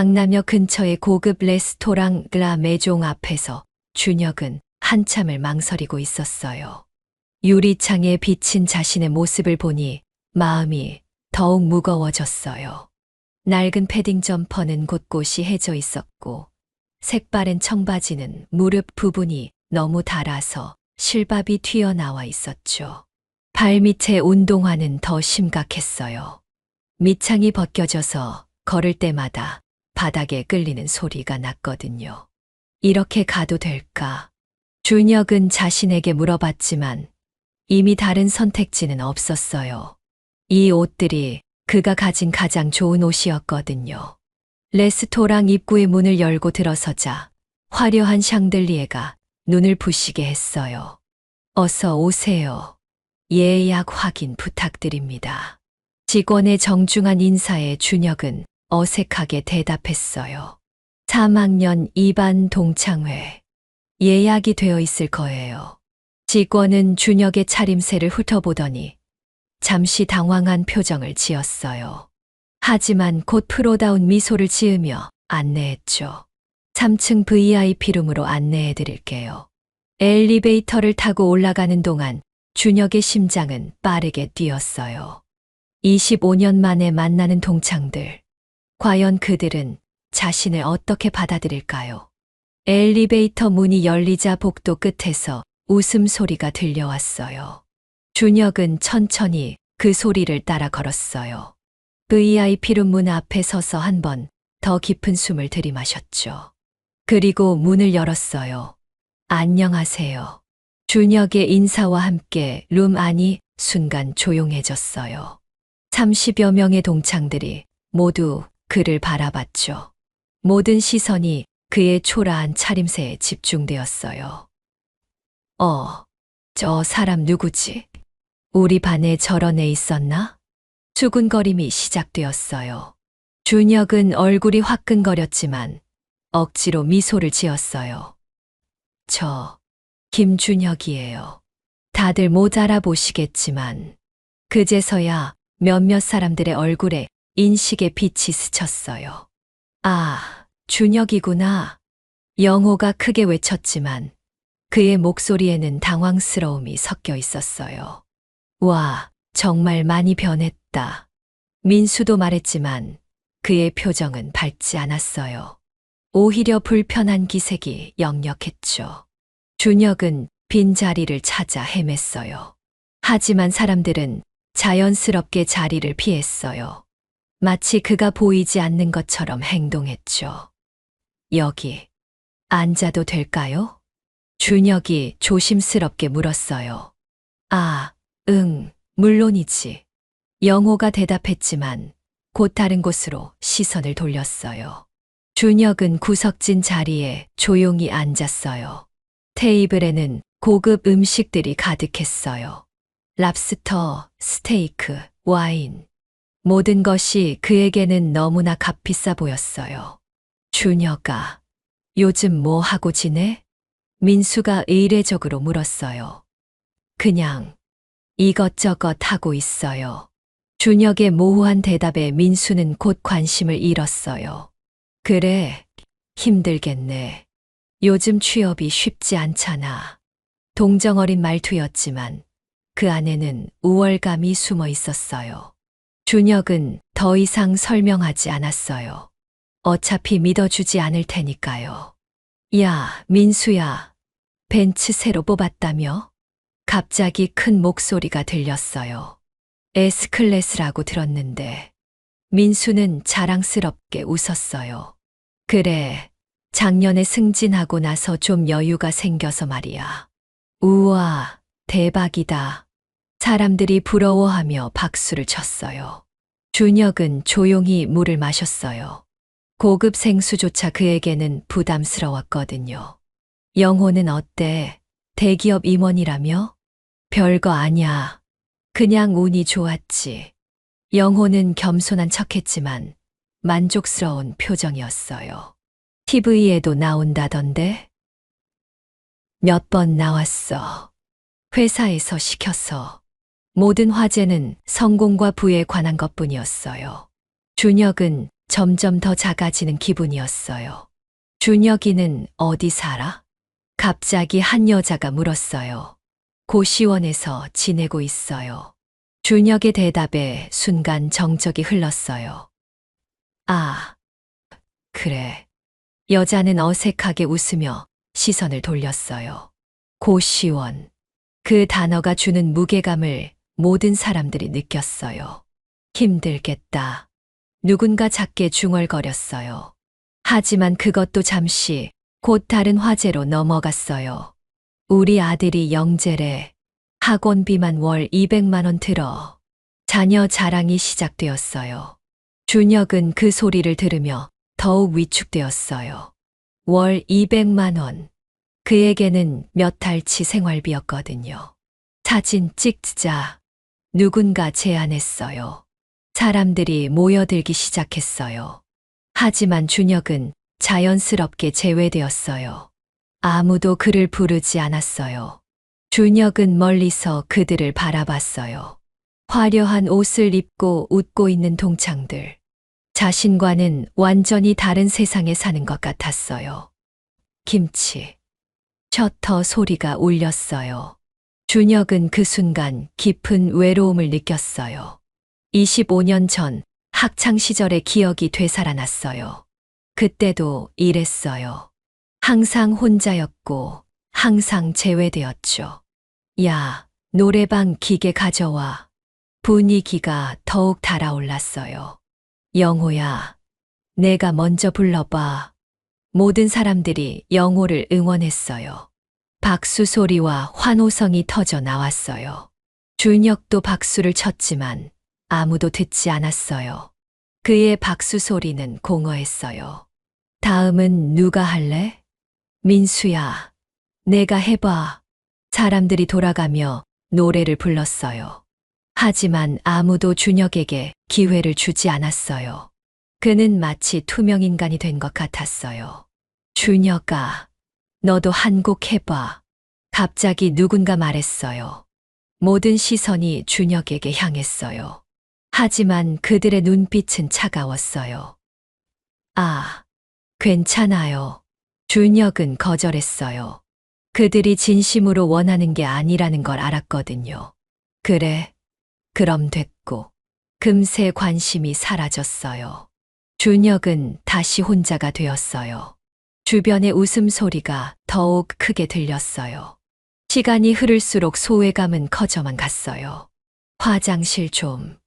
강남역 근처의 고급 레스토랑 라 메종 앞에서 준혁은 한참을 망설이고 있었어요. 유리창에 비친 자신의 모습을 보니 마음이 더욱 무거워졌어요. 낡은 패딩 점퍼는 곳곳이 해져 있었고 색바랜 청바지는 무릎 부분이 너무 닳아서 실밥이 튀어나와 있었죠. 발밑의 운동화는 더 심각했어요. 밑창이 벗겨져서 걸을 때마다 바닥에 끌리는 소리가 났거든요. 이렇게 가도 될까? 준혁은 자신에게 물어봤지만 이미 다른 선택지는 없었어요. 이 옷들이 그가 가진 가장 좋은 옷이었거든요. 레스토랑 입구의 문을 열고 들어서자 화려한 샹들리에가 눈을 부시게 했어요. 어서 오세요. 예약 확인 부탁드립니다. 직원의 정중한 인사에 준혁은 어색하게 대답했어요. 3학년 2반 동창회. 예약이 되어 있을 거예요. 직원은 준혁의 차림새를 훑어보더니 잠시 당황한 표정을 지었어요. 하지만 곧 프로다운 미소를 지으며 안내했죠. 3층 VIP룸으로 안내해 드릴게요. 엘리베이터를 타고 올라가는 동안 준혁의 심장은 빠르게 뛰었어요. 25년 만에 만나는 동창들. 과연 그들은 자신을 어떻게 받아들일까요? 엘리베이터 문이 열리자 복도 끝에서 웃음소리가 들려왔어요. 준혁은 천천히 그 소리를 따라 걸었어요. VIP룸 문 앞에 서서 한 번 더 깊은 숨을 들이마셨죠. 그리고 문을 열었어요. 안녕하세요. 준혁의 인사와 함께 룸 안이 순간 조용해졌어요. 30여 명의 동창들이 모두 그를 바라봤죠. 모든 시선이 그의 초라한 차림새에 집중되었어요. 저 사람 누구지? 우리 반에 저런 애 있었나? 수군거림이 시작되었어요. 준혁은 얼굴이 화끈거렸지만 억지로 미소를 지었어요. 저 김준혁이에요. 다들 못 알아보시겠지만 그제서야 몇몇 사람들의 얼굴에 인식의 빛이 스쳤어요. 아, 준혁이구나. 영호가 크게 외쳤지만 그의 목소리에는 당황스러움이 섞여 있었어요. 와, 정말 많이 변했다. 민수도 말했지만 그의 표정은 밝지 않았어요. 오히려 불편한 기색이 역력했죠. 준혁은 빈자리를 찾아 헤맸어요. 하지만 사람들은 자연스럽게 자리를 피했어요. 마치 그가 보이지 않는 것처럼 행동했죠. 여기 앉아도 될까요? 준혁이 조심스럽게 물었어요. 아, 응, 물론이지. 영호가 대답했지만 곧 다른 곳으로 시선을 돌렸어요. 준혁은 구석진 자리에 조용히 앉았어요. 테이블에는 고급 음식들이 가득했어요. 랍스터, 스테이크, 와인. 모든 것이 그에게는 너무나 값비싸 보였어요. 준혁아, 요즘 뭐 하고 지내? 민수가 의례적으로 물었어요. 그냥 이것저것 하고 있어요. 준혁의 모호한 대답에 민수는 곧 관심을 잃었어요. 그래, 힘들겠네. 요즘 취업이 쉽지 않잖아. 동정어린 말투였지만 그 안에는 우월감이 숨어 있었어요. 준혁은 더 이상 설명하지 않았어요. 어차피 믿어주지 않을 테니까요. 야, 민수야. 벤츠 새로 뽑았다며? 갑자기 큰 목소리가 들렸어요. S클래스라고 들었는데. 민수는 자랑스럽게 웃었어요. 그래, 작년에 승진하고 나서 좀 여유가 생겨서 말이야. 우와, 대박이다. 사람들이 부러워하며 박수를 쳤어요. 준혁은 조용히 물을 마셨어요. 고급 생수조차 그에게는 부담스러웠거든요. 영호는 어때? 대기업 임원이라며? 별거 아냐. 그냥 운이 좋았지. 영호는 겸손한 척했지만 만족스러운 표정이었어요. TV에도 나온다던데? 몇 번 나왔어. 회사에서 시켜서. 모든 화제는 성공과 부에 관한 것뿐이었어요. 준혁은 점점 더 작아지는 기분이었어요. 준혁이는 어디 살아? 갑자기 한 여자가 물었어요. 고시원에서 지내고 있어요. 준혁의 대답에 순간 정적이 흘렀어요. 아, 그래. 여자는 어색하게 웃으며 시선을 돌렸어요. 고시원. 그 단어가 주는 무게감을 모든 사람들이 느꼈어요. 힘들겠다. 누군가 작게 중얼거렸어요. 하지만 그것도 잠시 곧 다른 화제로 넘어갔어요. 우리 아들이 영재래. 학원비만 월 200만 원 들어. 자녀 자랑이 시작되었어요. 준혁은 그 소리를 들으며 더욱 위축되었어요. 월 200만 원. 그에게는 몇 달치 생활비였거든요. 사진 찍자. 누군가 제안했어요. 사람들이 모여들기 시작했어요. 하지만 준혁은 자연스럽게 제외되었어요. 아무도 그를 부르지 않았어요. 준혁은 멀리서 그들을 바라봤어요. 화려한 옷을 입고 웃고 있는 동창들. 자신과는 완전히 다른 세상에 사는 것 같았어요. 김치. 셔터 소리가 울렸어요. 준혁은 그 순간 깊은 외로움을 느꼈어요. 25년 전 학창시절의 기억이 되살아났어요. 그때도 이랬어요. 항상 혼자였고 항상 제외되었죠. 야, 노래방 기계 가져와. 분위기가 더욱 달아올랐어요. 영호야, 내가 먼저 불러봐. 모든 사람들이 영호를 응원했어요. 박수 소리와 환호성이 터져 나왔어요. 준혁도 박수를 쳤지만 아무도 듣지 않았어요. 그의 박수 소리는 공허했어요. 다음은 누가 할래? 민수야, 내가 해봐. 사람들이 돌아가며 노래를 불렀어요. 하지만 아무도 준혁에게 기회를 주지 않았어요. 그는 마치 투명인간이 된 것 같았어요. 준혁아, 너도 한 곡 해봐. 갑자기 누군가 말했어요. 모든 시선이 준혁에게 향했어요. 하지만 그들의 눈빛은 차가웠어요. 아, 괜찮아요. 준혁은 거절했어요. 그들이 진심으로 원하는 게 아니라는 걸 알았거든요. 그래, 그럼 됐고. 금세 관심이 사라졌어요. 준혁은 다시 혼자가 되었어요. 주변의 웃음소리가 더욱 크게 들렸어요. 시간이 흐를수록 소외감은 커져만 갔어요. 화장실 좀.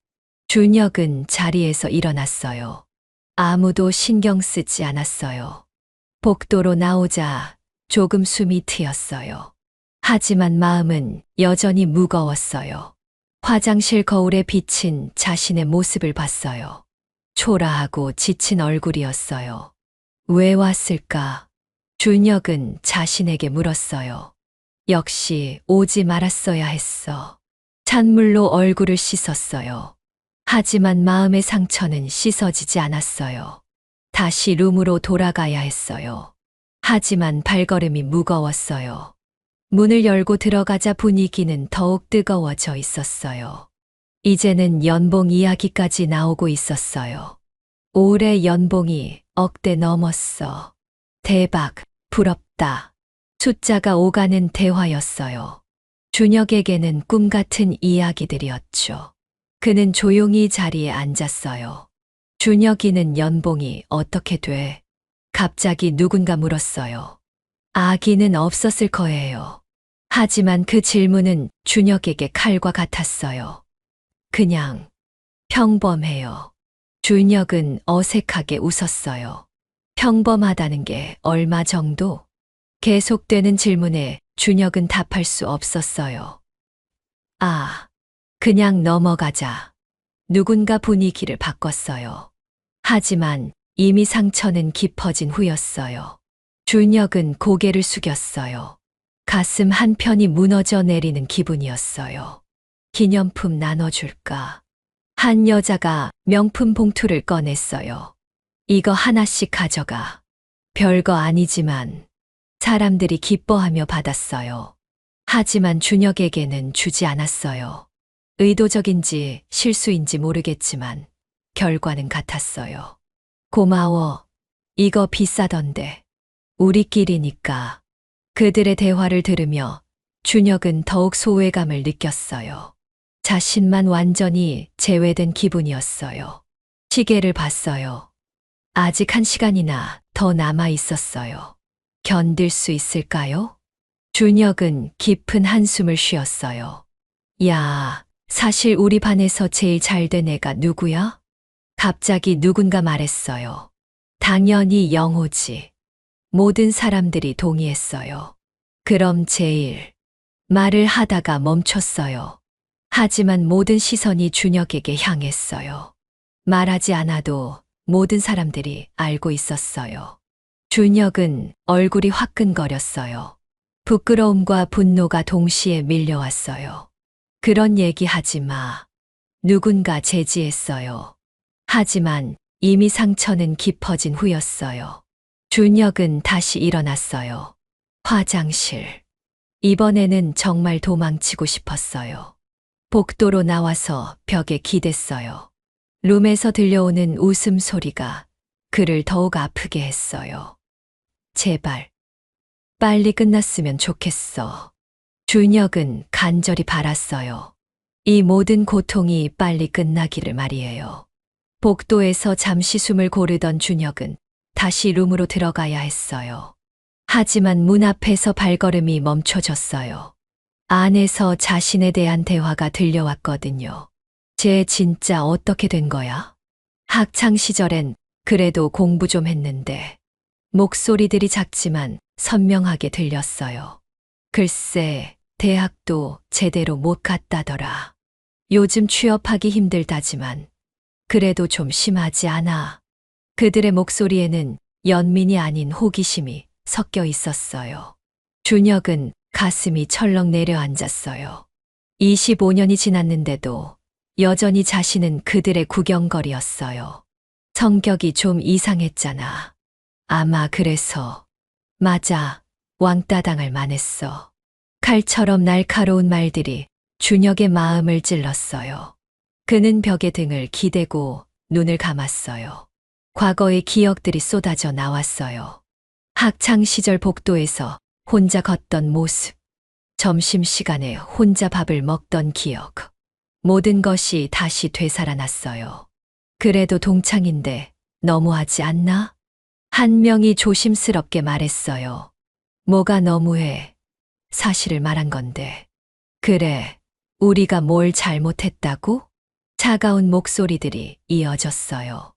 준혁은 자리에서 일어났어요. 아무도 신경 쓰지 않았어요. 복도로 나오자 조금 숨이 트였어요. 하지만 마음은 여전히 무거웠어요. 화장실 거울에 비친 자신의 모습을 봤어요. 초라하고 지친 얼굴이었어요. 왜 왔을까? 준혁은 자신에게 물었어요. 역시 오지 말았어야 했어. 찬물로 얼굴을 씻었어요. 하지만 마음의 상처는 씻어지지 않았어요. 다시 룸으로 돌아가야 했어요. 하지만 발걸음이 무거웠어요. 문을 열고 들어가자 분위기는 더욱 뜨거워져 있었어요. 이제는 연봉 이야기까지 나오고 있었어요. 올해 연봉이 억대 넘었어. 대박, 부럽다. 숫자가 오가는 대화였어요. 준혁에게는 꿈 같은 이야기들이었죠. 그는 조용히 자리에 앉았어요. 준혁이는 연봉이 어떻게 돼? 갑자기 누군가 물었어요. 아기는 없었을 거예요. 하지만 그 질문은 준혁에게 칼과 같았어요. 그냥 평범해요. 준혁은 어색하게 웃었어요. 평범하다는 게 얼마 정도? 계속되는 질문에 준혁은 답할 수 없었어요. 아, 그냥 넘어가자. 누군가 분위기를 바꿨어요. 하지만 이미 상처는 깊어진 후였어요. 준혁은 고개를 숙였어요. 가슴 한편이 무너져 내리는 기분이었어요. 기념품 나눠줄까? 한 여자가 명품 봉투를 꺼냈어요. 이거 하나씩 가져가. 별거 아니지만 사람들이 기뻐하며 받았어요. 하지만 준혁에게는 주지 않았어요. 의도적인지 실수인지 모르겠지만 결과는 같았어요. 고마워. 이거 비싸던데. 우리끼리니까. 그들의 대화를 들으며 준혁은 더욱 소외감을 느꼈어요. 자신만 완전히 제외된 기분이었어요. 시계를 봤어요. 아직 1시간이나 더 남아 있었어요. 견딜 수 있을까요? 준혁은 깊은 한숨을 쉬었어요. 야, 사실 우리 반에서 제일 잘된 애가 누구야? 갑자기 누군가 말했어요. 당연히 영호지. 모든 사람들이 동의했어요. 그럼 제일. 말을 하다가 멈췄어요. 하지만 모든 시선이 준혁에게 향했어요. 말하지 않아도 모든 사람들이 알고 있었어요. 준혁은 얼굴이 화끈거렸어요. 부끄러움과 분노가 동시에 밀려왔어요. 그런 얘기 하지 마. 누군가 제지했어요. 하지만 이미 상처는 깊어진 후였어요. 준혁은 다시 일어났어요. 화장실. 이번에는 정말 도망치고 싶었어요. 복도로 나와서 벽에 기댔어요. 룸에서 들려오는 웃음소리가 그를 더욱 아프게 했어요. 제발, 빨리 끝났으면 좋겠어. 준혁은 간절히 바랐어요. 이 모든 고통이 빨리 끝나기를 말이에요. 복도에서 잠시 숨을 고르던 준혁은 다시 룸으로 들어가야 했어요. 하지만 문 앞에서 발걸음이 멈춰졌어요. 안에서 자신에 대한 대화가 들려왔거든요. 쟤 진짜 어떻게 된 거야? 학창 시절엔 그래도 공부 좀 했는데. 목소리들이 작지만 선명하게 들렸어요. 글쎄, 대학도 제대로 못 갔다더라. 요즘 취업하기 힘들다지만 그래도 좀 심하지 않아. 그들의 목소리에는 연민이 아닌 호기심이 섞여 있었어요. 준혁은 가슴이 철렁 내려앉았어요. 25년이 지났는데도 여전히 자신은 그들의 구경거리였어요. 성격이 좀 이상했잖아. 아마 그래서. 맞아, 왕따 당할 만했어. 칼처럼 날카로운 말들이 준혁의 마음을 찔렀어요. 그는 벽에 등을 기대고 눈을 감았어요. 과거의 기억들이 쏟아져 나왔어요. 학창 시절 복도에서 혼자 걷던 모습, 점심시간에 혼자 밥을 먹던 기억, 모든 것이 다시 되살아났어요. 그래도 동창인데 너무하지 않나? 한 명이 조심스럽게 말했어요. 뭐가 너무해? 사실을 말한 건데. 그래, 우리가 뭘 잘못했다고? 차가운 목소리들이 이어졌어요.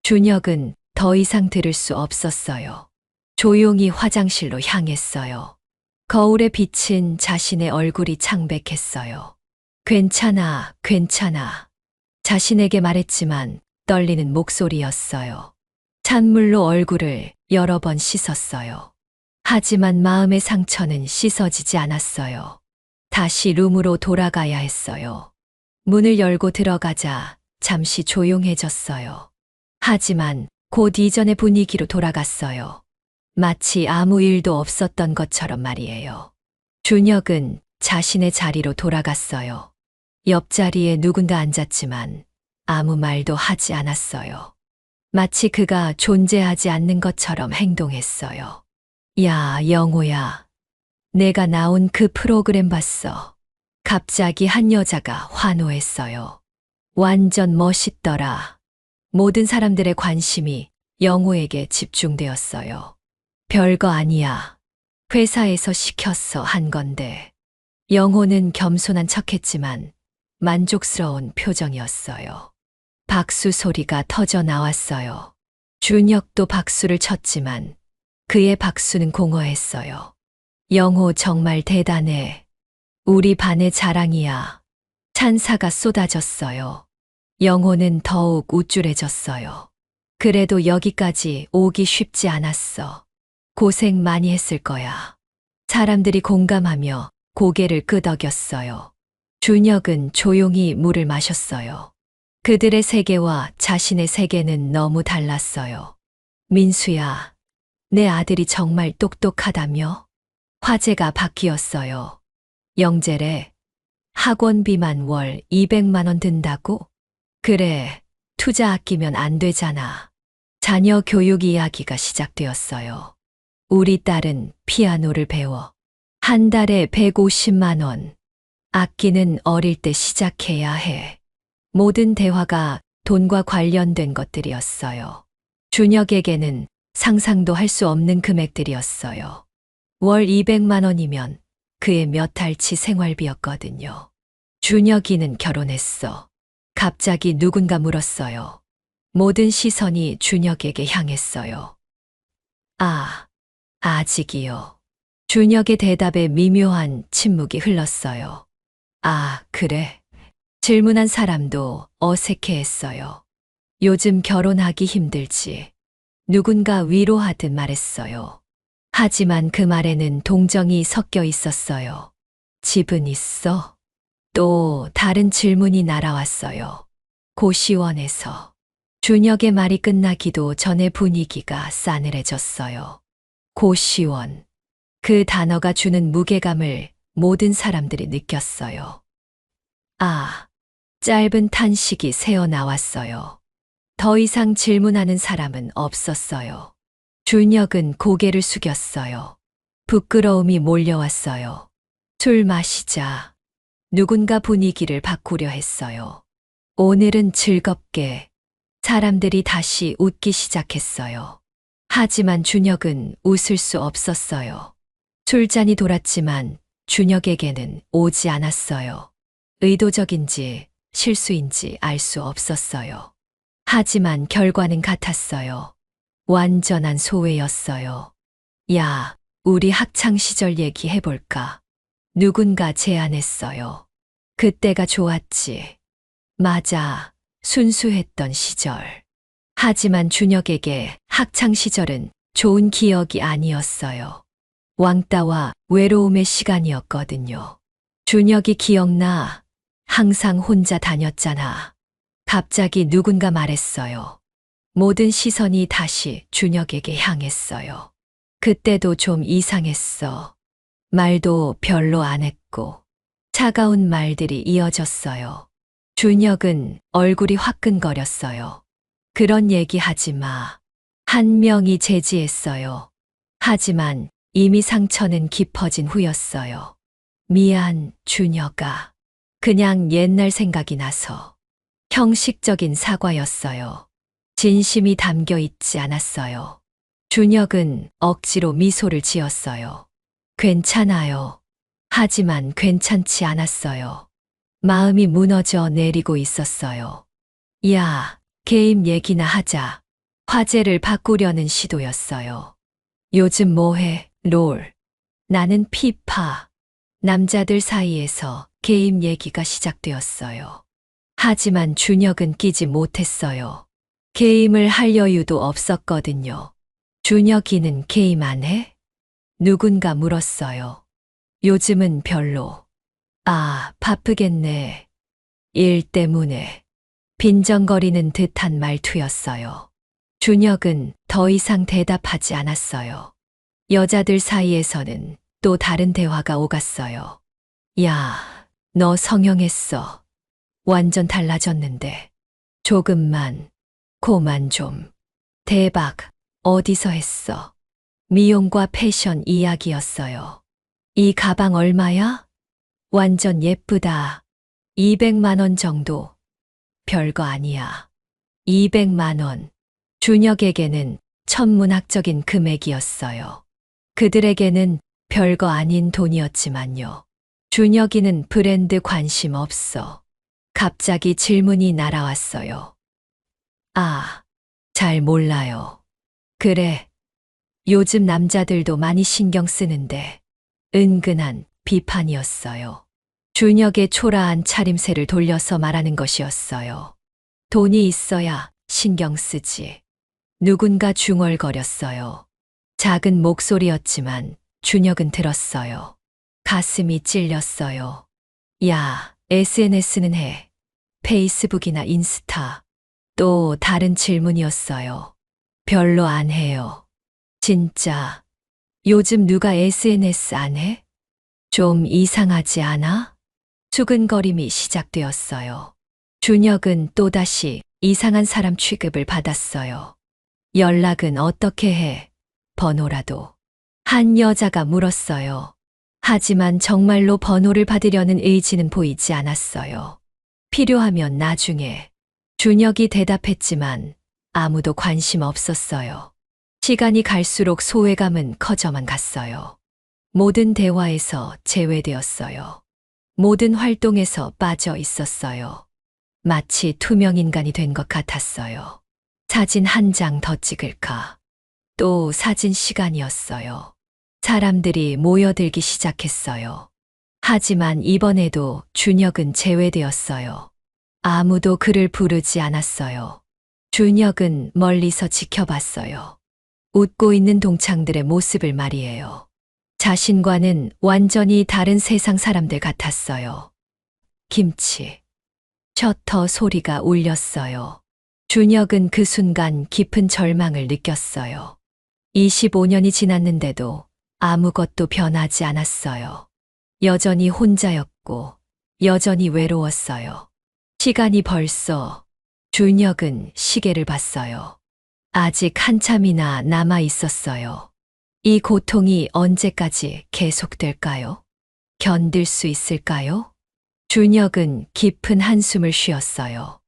준혁은 더 이상 들을 수 없었어요. 조용히 화장실로 향했어요. 거울에 비친 자신의 얼굴이 창백했어요. 괜찮아, 괜찮아. 자신에게 말했지만 떨리는 목소리였어요. 찬물로 얼굴을 여러 번 씻었어요. 하지만 마음의 상처는 씻어지지 않았어요. 다시 룸으로 돌아가야 했어요. 문을 열고 들어가자 잠시 조용해졌어요. 하지만 곧 이전의 분위기로 돌아갔어요. 마치 아무 일도 없었던 것처럼 말이에요. 준혁은 자신의 자리로 돌아갔어요. 옆자리에 누군가 앉았지만 아무 말도 하지 않았어요. 마치 그가 존재하지 않는 것처럼 행동했어요. 야, 영호야. 내가 나온 그 프로그램 봤어. 갑자기 한 여자가 환호했어요. 완전 멋있더라. 모든 사람들의 관심이 영호에게 집중되었어요. 별거 아니야. 회사에서 시켜서 한 건데. 영호는 겸손한 척했지만 만족스러운 표정이었어요. 박수 소리가 터져 나왔어요. 준혁도 박수를 쳤지만 그의 박수는 공허했어요. 영호 정말 대단해. 우리 반의 자랑이야. 찬사가 쏟아졌어요. 영호는 더욱 우쭐해졌어요. 그래도 여기까지 오기 쉽지 않았어. 고생 많이 했을 거야. 사람들이 공감하며 고개를 끄덕였어요. 준혁은 조용히 물을 마셨어요. 그들의 세계와 자신의 세계는 너무 달랐어요. 민수야, 내 아들이 정말 똑똑하다며? 화제가 바뀌었어요. 영재래, 학원비만 월 200만 원 든다고? 그래, 투자 아끼면 안 되잖아. 자녀 교육 이야기가 시작되었어요. 우리 딸은 피아노를 배워 한 달에 150만 원. 악기는 어릴 때 시작해야 해. 모든 대화가 돈과 관련된 것들이었어요. 준혁에게는 상상도 할 수 없는 금액들이었어요. 월 200만 원이면 그의 몇 달치 생활비였거든요. 준혁이는 결혼했어. 갑자기 누군가 물었어요. 모든 시선이 준혁에게 향했어요. 아, 아직이요. 준혁의 대답에 미묘한 침묵이 흘렀어요. 아, 그래. 질문한 사람도 어색해했어요. 요즘 결혼하기 힘들지. 누군가 위로하듯 말했어요. 하지만 그 말에는 동정이 섞여 있었어요. 집은 있어? 또 다른 질문이 날아왔어요. 고시원에서. 준혁의 말이 끝나기도 전에 분위기가 싸늘해졌어요. 고시원. 그 단어가 주는 무게감을 모든 사람들이 느꼈어요. 아, 짧은 탄식이 새어 나왔어요. 더 이상 질문하는 사람은 없었어요. 준혁은 고개를 숙였어요. 부끄러움이 몰려왔어요. 술 마시자. 누군가 분위기를 바꾸려 했어요. 오늘은 즐겁게. 사람들이 다시 웃기 시작했어요. 하지만 준혁은 웃을 수 없었어요. 술잔이 돌았지만 준혁에게는 오지 않았어요. 의도적인지 실수인지 알 수 없었어요. 하지만 결과는 같았어요. 완전한 소외였어요. 야, 우리 학창시절 얘기해볼까? 누군가 제안했어요. 그때가 좋았지. 맞아, 순수했던 시절. 하지만 준혁에게 학창시절은 좋은 기억이 아니었어요. 왕따와 외로움의 시간이었거든요. 준혁이 기억나. 항상 혼자 다녔잖아. 갑자기 누군가 말했어요. 모든 시선이 다시 준혁에게 향했어요. 그때도 좀 이상했어. 말도 별로 안 했고 차가운 말들이 이어졌어요. 준혁은 얼굴이 화끈거렸어요. 그런 얘기 하지 마. 한 명이 제지했어요. 하지만 이미 상처는 깊어진 후였어요. 미안, 준혁아. 그냥 옛날 생각이 나서. 형식적인 사과였어요. 진심이 담겨 있지 않았어요. 준혁은 억지로 미소를 지었어요. 괜찮아요. 하지만 괜찮지 않았어요. 마음이 무너져 내리고 있었어요. 야, 게임 얘기나 하자. 화제를 바꾸려는 시도였어요. 요즘 뭐해? 롤. 나는 피파. 남자들 사이에서 게임 얘기가 시작되었어요. 하지만 준혁은 끼지 못했어요. 게임을 할 여유도 없었거든요. 준혁이는 게임 안 해? 누군가 물었어요. 요즘은 별로. 아, 바쁘겠네. 일 때문에. 빈정거리는 듯한 말투였어요. 준혁은 더 이상 대답하지 않았어요. 여자들 사이에서는 또 다른 대화가 오갔어요. 야, 너 성형했어. 완전 달라졌는데. 조금만. 고만 좀. 대박. 어디서 했어? 미용과 패션 이야기였어요. 이 가방 얼마야? 완전 예쁘다. 200만 원 정도. 별거 아니야. 200만 원. 준혁에게는 천문학적인 금액이었어요. 그들에게는 별거 아닌 돈이었지만요. 준혁이는 브랜드 관심 없어. 갑자기 질문이 날아왔어요. 아, 잘 몰라요. 그래. 요즘 남자들도 많이 신경 쓰는데 은근한 비판이었어요. 준혁의 초라한 차림새를 돌려서 말하는 것이었어요. 돈이 있어야 신경 쓰지. 누군가 중얼거렸어요. 작은 목소리였지만 준혁은 들었어요. 가슴이 찔렸어요. 야, SNS는 해. 페이스북이나 인스타. 또 다른 질문이었어요. 별로 안 해요. 진짜. 요즘 누가 SNS 안 해? 좀 이상하지 않아? 수근거림이 시작되었어요. 준혁은 또다시 이상한 사람 취급을 받았어요. 연락은 어떻게 해? 번호라도. 한 여자가 물었어요. 하지만 정말로 번호를 받으려는 의지는 보이지 않았어요. 필요하면 나중에. 준혁이 대답했지만 아무도 관심 없었어요. 시간이 갈수록 소외감은 커져만 갔어요. 모든 대화에서 제외되었어요. 모든 활동에서 빠져 있었어요. 마치 투명 인간이 된 것 같았어요. 사진 한 장 더 찍을까? 또 사진 시간이었어요. 사람들이 모여들기 시작했어요. 하지만 이번에도 준혁은 제외되었어요. 아무도 그를 부르지 않았어요. 준혁은 멀리서 지켜봤어요. 웃고 있는 동창들의 모습을 말이에요. 자신과는 완전히 다른 세상 사람들 같았어요. 김치. 셔터 소리가 울렸어요. 준혁은 그 순간 깊은 절망을 느꼈어요. 25년이 지났는데도 아무것도 변하지 않았어요. 여전히 혼자였고, 여전히 외로웠어요. 시간이 벌써. 준혁은 시계를 봤어요. 아직 한참이나 남아 있었어요. 이 고통이 언제까지 계속될까요? 견딜 수 있을까요? 준혁은 깊은 한숨을 쉬었어요.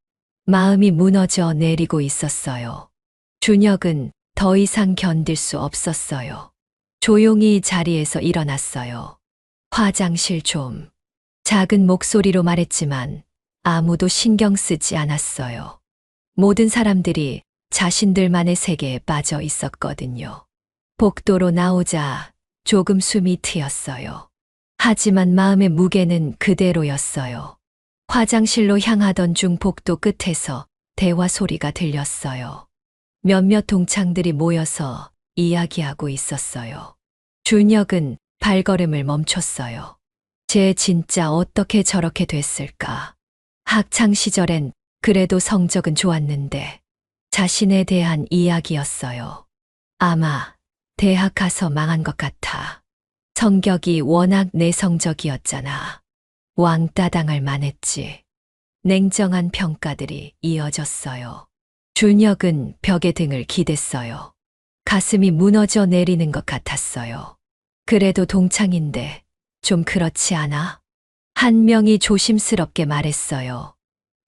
마음이 무너져 내리고 있었어요. 준혁은 더 이상 견딜 수 없었어요. 조용히 자리에서 일어났어요. 화장실 좀. 작은 목소리로 말했지만 아무도 신경 쓰지 않았어요. 모든 사람들이 자신들만의 세계에 빠져 있었거든요. 복도로 나오자 조금 숨이 트였어요. 하지만 마음의 무게는 그대로였어요. 화장실로 향하던 중 복도 끝에서 대화 소리가 들렸어요. 몇몇 동창들이 모여서 이야기하고 있었어요. 준혁은 발걸음을 멈췄어요. 쟤 진짜 어떻게 저렇게 됐을까? 학창 시절엔 그래도 성적은 좋았는데 자신에 대한 이야기였어요. 아마 대학 가서 망한 것 같아. 성격이 워낙 내성적이었잖아. 왕따 당할 만했지. 냉정한 평가들이 이어졌어요. 준혁은 벽에 등을 기댔어요. 가슴이 무너져 내리는 것 같았어요. 그래도 동창인데 좀 그렇지 않아? 한 명이 조심스럽게 말했어요.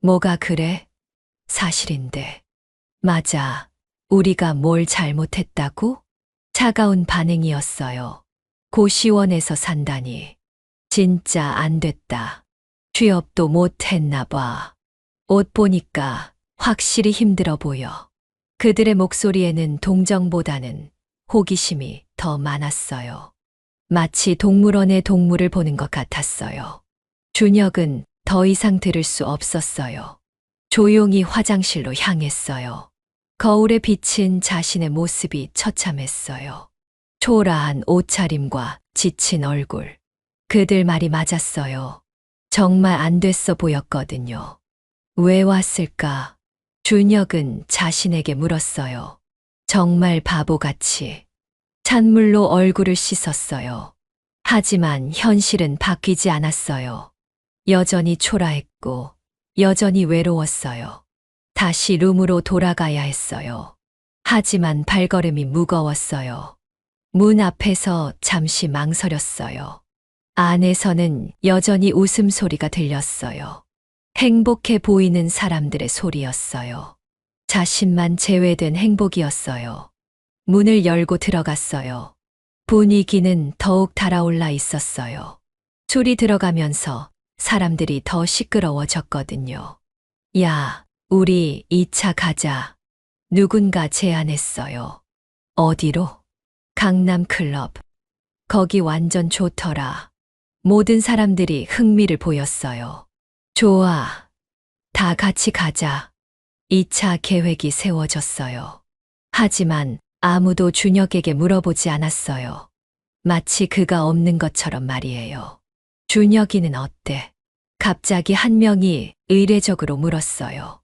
뭐가 그래? 사실인데. 맞아. 우리가 뭘 잘못했다고? 차가운 반응이었어요. 고시원에서 산다니. 진짜 안 됐다. 취업도 못 했나 봐. 옷 보니까 확실히 힘들어 보여. 그들의 목소리에는 동정보다는 호기심이 더 많았어요. 마치 동물원의 동물을 보는 것 같았어요. 준혁은 더 이상 들을 수 없었어요. 조용히 화장실로 향했어요. 거울에 비친 자신의 모습이 처참했어요. 초라한 옷차림과 지친 얼굴. 그들 말이 맞았어요. 정말 안 됐어 보였거든요. 왜 왔을까? 준혁은 자신에게 물었어요. 정말 바보같이. 찬물로 얼굴을 씻었어요. 하지만 현실은 바뀌지 않았어요. 여전히 초라했고, 여전히 외로웠어요. 다시 룸으로 돌아가야 했어요. 하지만 발걸음이 무거웠어요. 문 앞에서 잠시 망설였어요. 안에서는 여전히 웃음소리가 들렸어요. 행복해 보이는 사람들의 소리였어요. 자신만 제외된 행복이었어요. 문을 열고 들어갔어요. 분위기는 더욱 달아올라 있었어요. 술이 들어가면서 사람들이 더 시끄러워졌거든요. 야, 우리 2차 가자. 누군가 제안했어요. 어디로? 강남클럽. 거기 완전 좋더라. 모든 사람들이 흥미를 보였어요. 좋아. 다 같이 가자. 2차 계획이 세워졌어요. 하지만 아무도 준혁에게 물어보지 않았어요. 마치 그가 없는 것처럼 말이에요. 준혁이는 어때? 갑자기 한 명이 의례적으로 물었어요.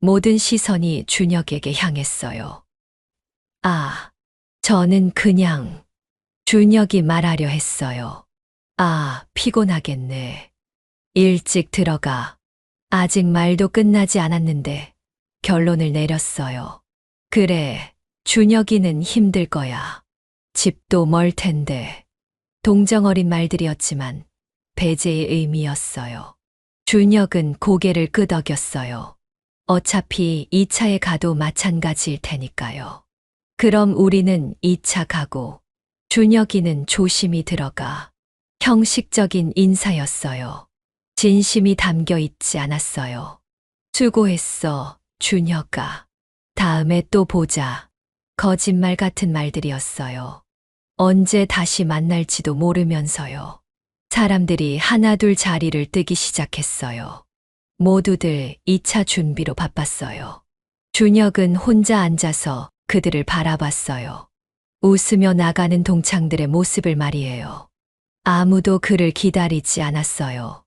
모든 시선이 준혁에게 향했어요. 아, 저는 그냥 준혁이 말하려 했어요. 아, 피곤하겠네. 일찍 들어가. 아직 말도 끝나지 않았는데 결론을 내렸어요. 그래, 준혁이는 힘들 거야. 집도 멀 텐데. 동정어린 말들이었지만 배제의 의미였어요. 준혁은 고개를 끄덕였어요. 어차피 2차에 가도 마찬가지일 테니까요. 그럼 우리는 2차 가고 준혁이는 조심히 들어가. 형식적인 인사였어요. 진심이 담겨 있지 않았어요. 수고했어, 준혁아. 다음에 또 보자. 거짓말 같은 말들이었어요. 언제 다시 만날지도 모르면서요. 사람들이 하나둘 자리를 뜨기 시작했어요. 모두들 2차 준비로 바빴어요. 준혁은 혼자 앉아서 그들을 바라봤어요. 웃으며 나가는 동창들의 모습을 말이에요. 아무도 그를 기다리지 않았어요.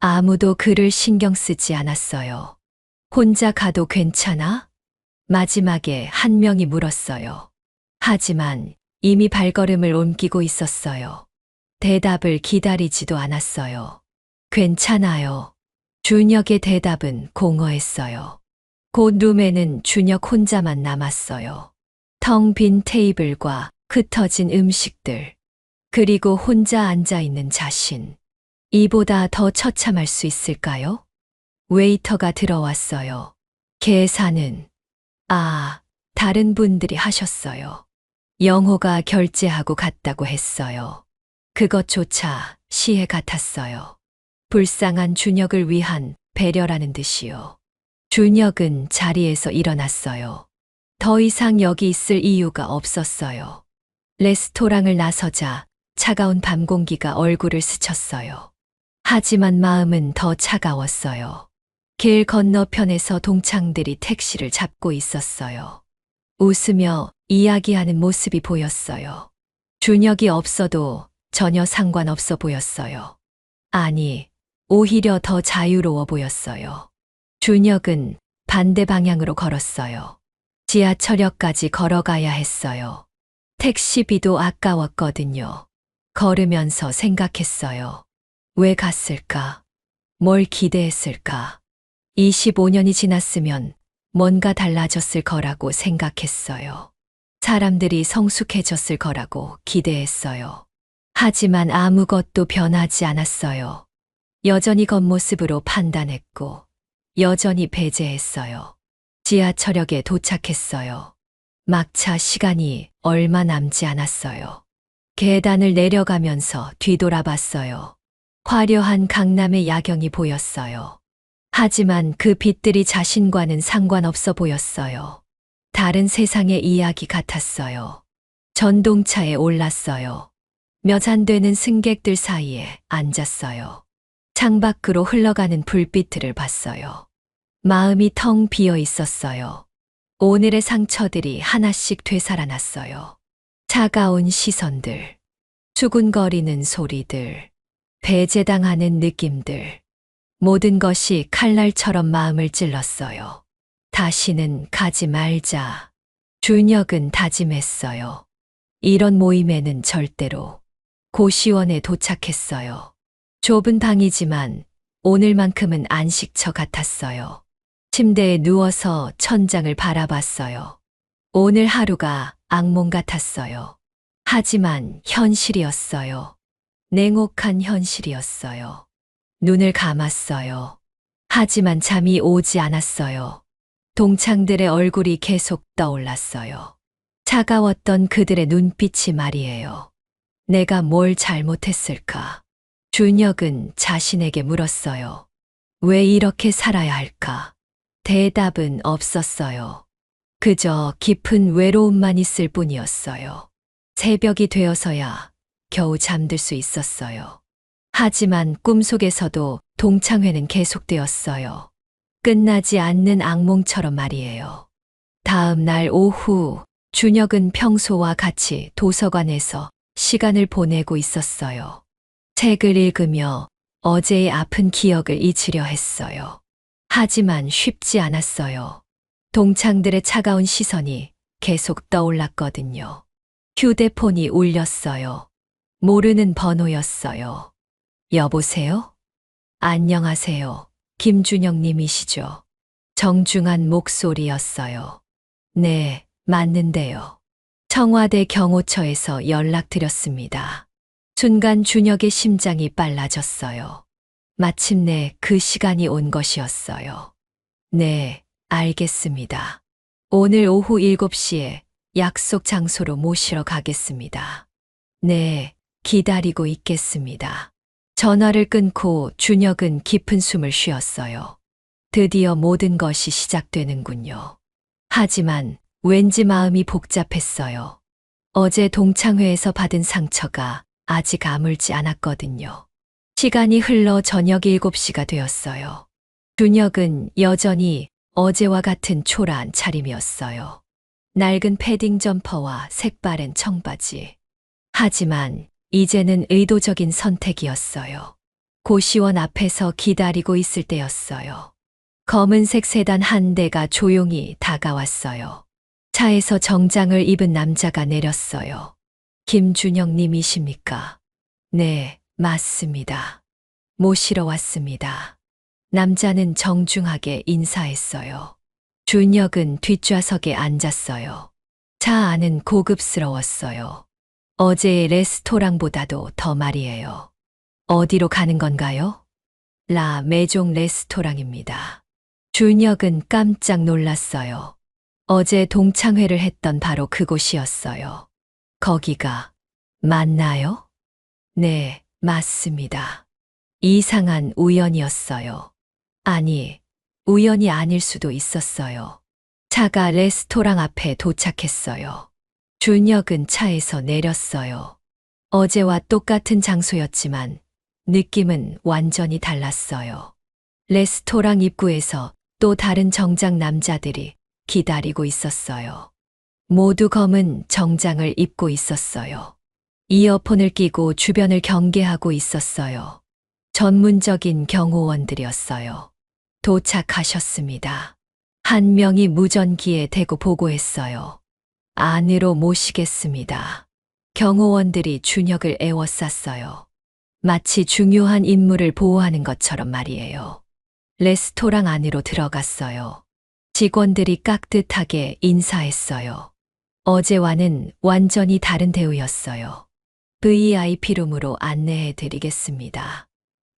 아무도 그를 신경 쓰지 않았어요. 혼자 가도 괜찮아? 마지막에 한 명이 물었어요. 하지만 이미 발걸음을 옮기고 있었어요. 대답을 기다리지도 않았어요. 괜찮아요. 준혁의 대답은 공허했어요. 곧 룸에는 준혁 혼자만 남았어요. 텅 빈 테이블과 흩어진 음식들, 그리고 혼자 앉아있는 자신. 이보다 더 처참할 수 있을까요? 웨이터가 들어왔어요. 계산은, 다른 분들이 하셨어요. 영호가 결제하고 갔다고 했어요. 그것조차 시해 같았어요. 불쌍한 준혁을 위한 배려라는 듯이요. 준혁은 자리에서 일어났어요. 더 이상 여기 있을 이유가 없었어요. 레스토랑을 나서자 차가운 밤 공기가 얼굴을 스쳤어요. 하지만 마음은 더 차가웠어요. 길 건너편에서 동창들이 택시를 잡고 있었어요. 웃으며 이야기하는 모습이 보였어요. 준혁이 없어도 전혀 상관없어 보였어요. 아니, 오히려 더 자유로워 보였어요. 준혁은 반대 방향으로 걸었어요. 지하철역까지 걸어가야 했어요. 택시비도 아까웠거든요. 걸으면서 생각했어요. 왜 갔을까? 뭘 기대했을까? 25년이 지났으면 뭔가 달라졌을 거라고 생각했어요. 사람들이 성숙해졌을 거라고 기대했어요. 하지만 아무것도 변하지 않았어요. 여전히 겉모습으로 판단했고, 여전히 배제했어요. 지하철역에 도착했어요. 막차 시간이 얼마 남지 않았어요. 계단을 내려가면서 뒤돌아봤어요. 화려한 강남의 야경이 보였어요. 하지만 그 빛들이 자신과는 상관없어 보였어요. 다른 세상의 이야기 같았어요. 전동차에 올랐어요. 몇 안 되는 승객들 사이에 앉았어요. 창밖으로 흘러가는 불빛들을 봤어요. 마음이 텅 비어 있었어요. 오늘의 상처들이 하나씩 되살아났어요. 차가운 시선들, 수군거리는 소리들, 배제당하는 느낌들, 모든 것이 칼날처럼 마음을 찔렀어요. 다시는 가지 말자. 준혁은 다짐했어요. 이런 모임에는 절대로. 고시원에 도착했어요. 좁은 방이지만 오늘만큼은 안식처 같았어요. 침대에 누워서 천장을 바라봤어요. 오늘 하루가 악몽 같았어요. 하지만 현실이었어요. 냉혹한 현실이었어요. 눈을 감았어요. 하지만 잠이 오지 않았어요. 동창들의 얼굴이 계속 떠올랐어요. 차가웠던 그들의 눈빛이 말이에요. 내가 뭘 잘못했을까? 준혁은 자신에게 물었어요. 왜 이렇게 살아야 할까? 대답은 없었어요. 그저 깊은 외로움만 있을 뿐이었어요. 새벽이 되어서야 겨우 잠들 수 있었어요. 하지만 꿈속에서도 동창회는 계속되었어요. 끝나지 않는 악몽처럼 말이에요. 다음 날 오후, 준혁은 평소와 같이 도서관에서 시간을 보내고 있었어요. 책을 읽으며 어제의 아픈 기억을 잊으려 했어요. 하지만 쉽지 않았어요. 동창들의 차가운 시선이 계속 떠올랐거든요. 휴대폰이 울렸어요. 모르는 번호였어요. 여보세요? 안녕하세요. 김준혁 님이시죠? 정중한 목소리였어요. 네, 맞는데요. 청와대 경호처에서 연락드렸습니다. 순간 준혁의 심장이 빨라졌어요. 마침내 그 시간이 온 것이었어요. 네, 알겠습니다. 오늘 오후 7시에 약속 장소로 모시러 가겠습니다. 네, 기다리고 있겠습니다. 전화를 끊고 준혁은 깊은 숨을 쉬었어요. 드디어 모든 것이 시작되는군요. 하지만 왠지 마음이 복잡했어요. 어제 동창회에서 받은 상처가 아직 아물지 않았거든요. 시간이 흘러 저녁 7시가 되었어요. 준혁은 여전히 어제와 같은 초라한 차림이었어요. 낡은 패딩 점퍼와 색바랜 청바지. 하지만 이제는 의도적인 선택이었어요. 고시원 앞에서 기다리고 있을 때였어요. 검은색 세단 한 대가 조용히 다가왔어요. 차에서 정장을 입은 남자가 내렸어요. 김준혁 님이십니까? 네, 맞습니다. 모시러 왔습니다. 남자는 정중하게 인사했어요. 준혁은 뒷좌석에 앉았어요. 차 안은 고급스러웠어요. 어제의 레스토랑보다도 더 말이에요. 어디로 가는 건가요? 라 메종 레스토랑입니다. 준혁은 깜짝 놀랐어요. 어제 동창회를 했던 바로 그곳이었어요. 거기가 맞나요? 네, 맞습니다. 이상한 우연이었어요. 아니, 우연이 아닐 수도 있었어요. 차가 레스토랑 앞에 도착했어요. 준혁은 차에서 내렸어요. 어제와 똑같은 장소였지만 느낌은 완전히 달랐어요. 레스토랑 입구에서 또 다른 정장 남자들이 기다리고 있었어요. 모두 검은 정장을 입고 있었어요. 이어폰을 끼고 주변을 경계하고 있었어요. 전문적인 경호원들이었어요. 도착하셨습니다. 한 명이 무전기에 대고 보고했어요. 안으로 모시겠습니다. 경호원들이 준혁을 에워쌌어요. 마치 중요한 인물을 보호하는 것처럼 말이에요. 레스토랑 안으로 들어갔어요. 직원들이 깍듯하게 인사했어요. 어제와는 완전히 다른 대우였어요. VIP룸으로 안내해 드리겠습니다.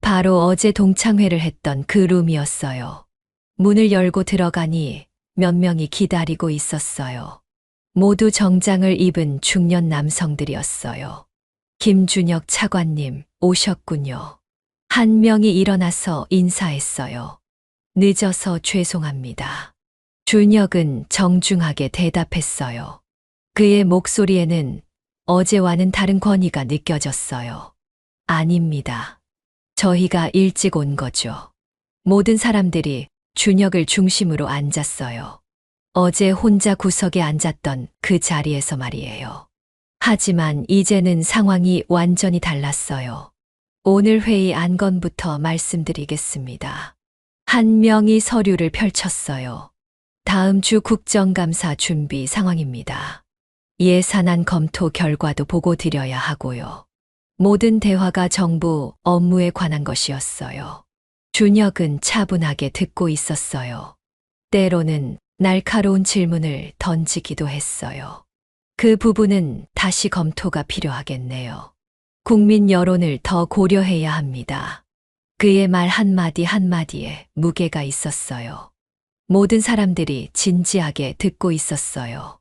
바로 어제 동창회를 했던 그 룸이었어요. 문을 열고 들어가니 몇 명이 기다리고 있었어요. 모두 정장을 입은 중년 남성들이었어요. 김준혁 차관님 오셨군요. 한 명이 일어나서 인사했어요. 늦어서 죄송합니다. 준혁은 정중하게 대답했어요. 그의 목소리에는 어제와는 다른 권위가 느껴졌어요. 아닙니다. 저희가 일찍 온 거죠. 모든 사람들이 준혁을 중심으로 앉았어요. 어제 혼자 구석에 앉았던 그 자리에서 말이에요. 하지만 이제는 상황이 완전히 달랐어요. 오늘 회의 안건부터 말씀드리겠습니다. 한 명이 서류를 펼쳤어요. 다음 주 국정감사 준비 상황입니다. 예산안 검토 결과도 보고 드려야 하고요. 모든 대화가 정부 업무에 관한 것이었어요. 준혁은 차분하게 듣고 있었어요. 때로는 날카로운 질문을 던지기도 했어요. 그 부분은 다시 검토가 필요하겠네요. 국민 여론을 더 고려해야 합니다. 그의 말 한마디 한마디에 무게가 있었어요. 모든 사람들이 진지하게 듣고 있었어요.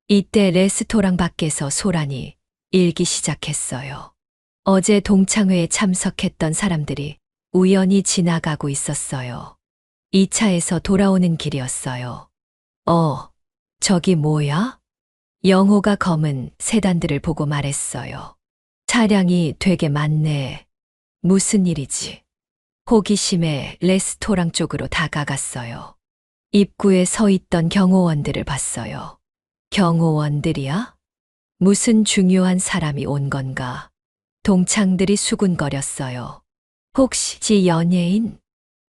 이때 레스토랑 밖에서 소란이 일기 시작했어요. 어제 동창회에 참석했던 사람들이 우연히 지나가고 있었어요. 이 차에서 돌아오는 길이었어요. 저기 뭐야? 영호가 검은 세단들을 보고 말했어요. 차량이 되게 많네. 무슨 일이지? 호기심에 레스토랑 쪽으로 다가갔어요. 입구에 서 있던 경호원들을 봤어요. 경호원들이야? 무슨 중요한 사람이 온 건가? 동창들이 수군거렸어요. 혹시 연예인?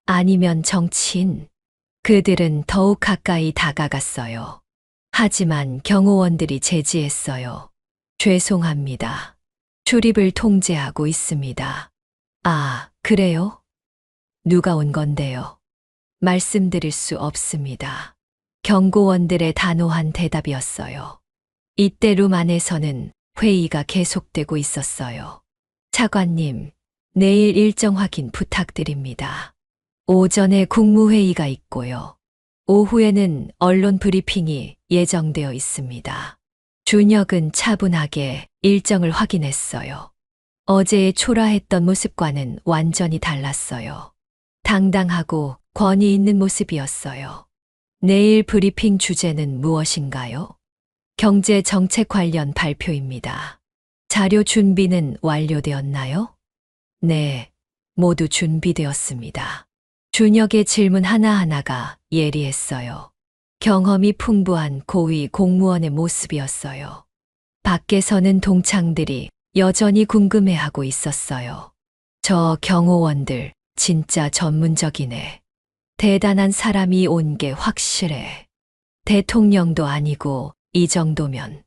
아니면 정치인? 그들은 더욱 가까이 다가갔어요. 하지만 경호원들이 제지했어요. 죄송합니다. 출입을 통제하고 있습니다. 아, 그래요? 누가 온 건데요? 말씀드릴 수 없습니다. 경고원들의 단호한 대답이었어요. 이때 룸 안에서는 회의가 계속되고 있었어요. 차관님, 내일 일정 확인 부탁드립니다. 오전에 국무회의가 있고요. 오후에는 언론 브리핑이 예정되어 있습니다. 준혁은 차분하게 일정을 확인했어요. 어제의 초라했던 모습과는 완전히 달랐어요. 당당하고 권위 있는 모습이었어요. 내일 브리핑 주제는 무엇인가요? 경제 정책 관련 발표입니다. 자료 준비는 완료되었나요? 네, 모두 준비되었습니다. 준혁의 질문 하나하나가 예리했어요. 경험이 풍부한 고위 공무원의 모습이었어요. 밖에서는 동창들이 여전히 궁금해하고 있었어요. 저 경호원들 진짜 전문적이네. 대단한 사람이 온 게 확실해. 대통령도 아니고 이 정도면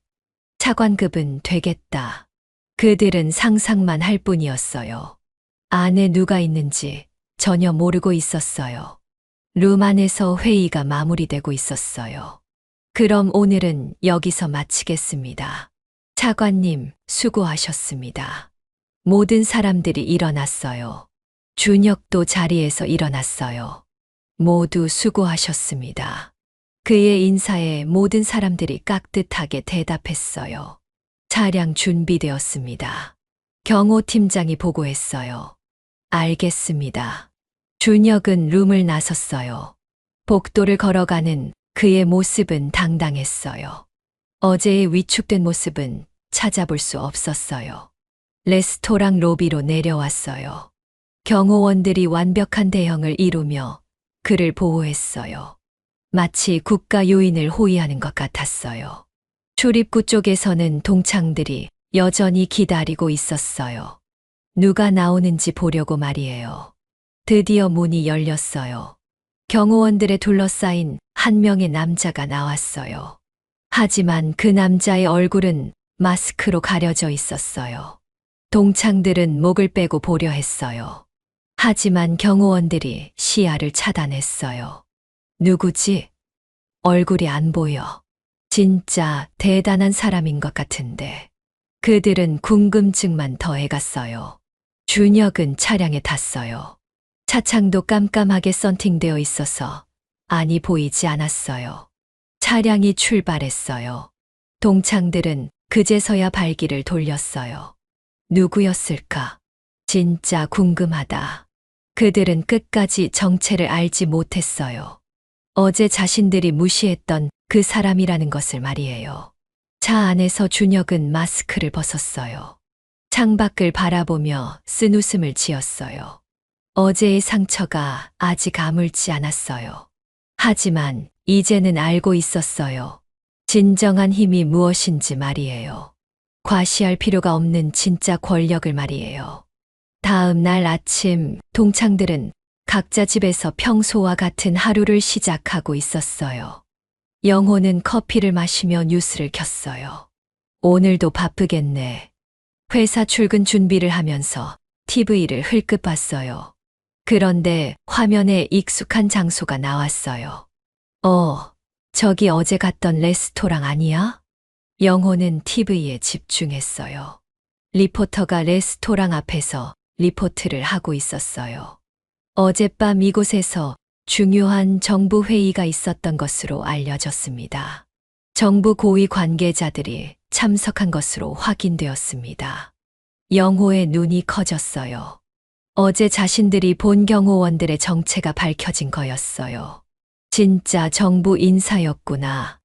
차관급은 되겠다. 그들은 상상만 할 뿐이었어요. 안에 누가 있는지 전혀 모르고 있었어요. 룸 안에서 회의가 마무리되고 있었어요. 그럼 오늘은 여기서 마치겠습니다. 차관님, 수고하셨습니다. 모든 사람들이 일어났어요. 준혁도 자리에서 일어났어요. 모두 수고하셨습니다. 그의 인사에 모든 사람들이 깍듯하게 대답했어요. 차량 준비되었습니다. 경호팀장이 보고했어요. 알겠습니다. 준혁은 룸을 나섰어요. 복도를 걸어가는 그의 모습은 당당했어요. 어제의 위축된 모습은 찾아볼 수 없었어요. 레스토랑 로비로 내려왔어요. 경호원들이 완벽한 대형을 이루며 그를 보호했어요. 마치 국가 요인을 호위하는 것 같았어요. 출입구 쪽에서는 동창들이 여전히 기다리고 있었어요. 누가 나오는지 보려고 말이에요. 드디어 문이 열렸어요. 경호원들에 둘러싸인 한 명의 남자가 나왔어요. 하지만 그 남자의 얼굴은 마스크로 가려져 있었어요. 동창들은 목을 빼고 보려 했어요. 하지만 경호원들이 시야를 차단했어요. 누구지? 얼굴이 안 보여. 진짜 대단한 사람인 것 같은데. 그들은 궁금증만 더해갔어요. 준혁은 차량에 탔어요. 차창도 깜깜하게 썬팅되어 있어서 안이 보이지 않았어요. 차량이 출발했어요. 동창들은 그제서야 발길을 돌렸어요. 누구였을까? 진짜 궁금하다. 그들은 끝까지 정체를 알지 못했어요. 어제 자신들이 무시했던 그 사람이라는 것을 말이에요. 차 안에서 준혁은 마스크를 벗었어요. 창밖을 바라보며 쓴웃음을 지었어요. 어제의 상처가 아직 아물지 않았어요. 하지만 이제는 알고 있었어요. 진정한 힘이 무엇인지 말이에요. 과시할 필요가 없는 진짜 권력을 말이에요. 다음 날 아침 동창들은 각자 집에서 평소와 같은 하루를 시작하고 있었어요. 영호는 커피를 마시며 뉴스를 켰어요. 오늘도 바쁘겠네. 회사 출근 준비를 하면서 TV를 흘끗 봤어요. 그런데 화면에 익숙한 장소가 나왔어요. 저기 어제 갔던 레스토랑 아니야? 영호는 TV에 집중했어요. 리포터가 레스토랑 앞에서 리포트를 하고 있었어요. 어젯밤 이곳에서 중요한 정부 회의가 있었던 것으로 알려졌습니다. 정부 고위 관계자들이 참석한 것으로 확인되었습니다. 영호의 눈이 커졌어요. 어제 자신들이 본 경호원들의 정체가 밝혀진 거였어요. 진짜 정부 인사였구나.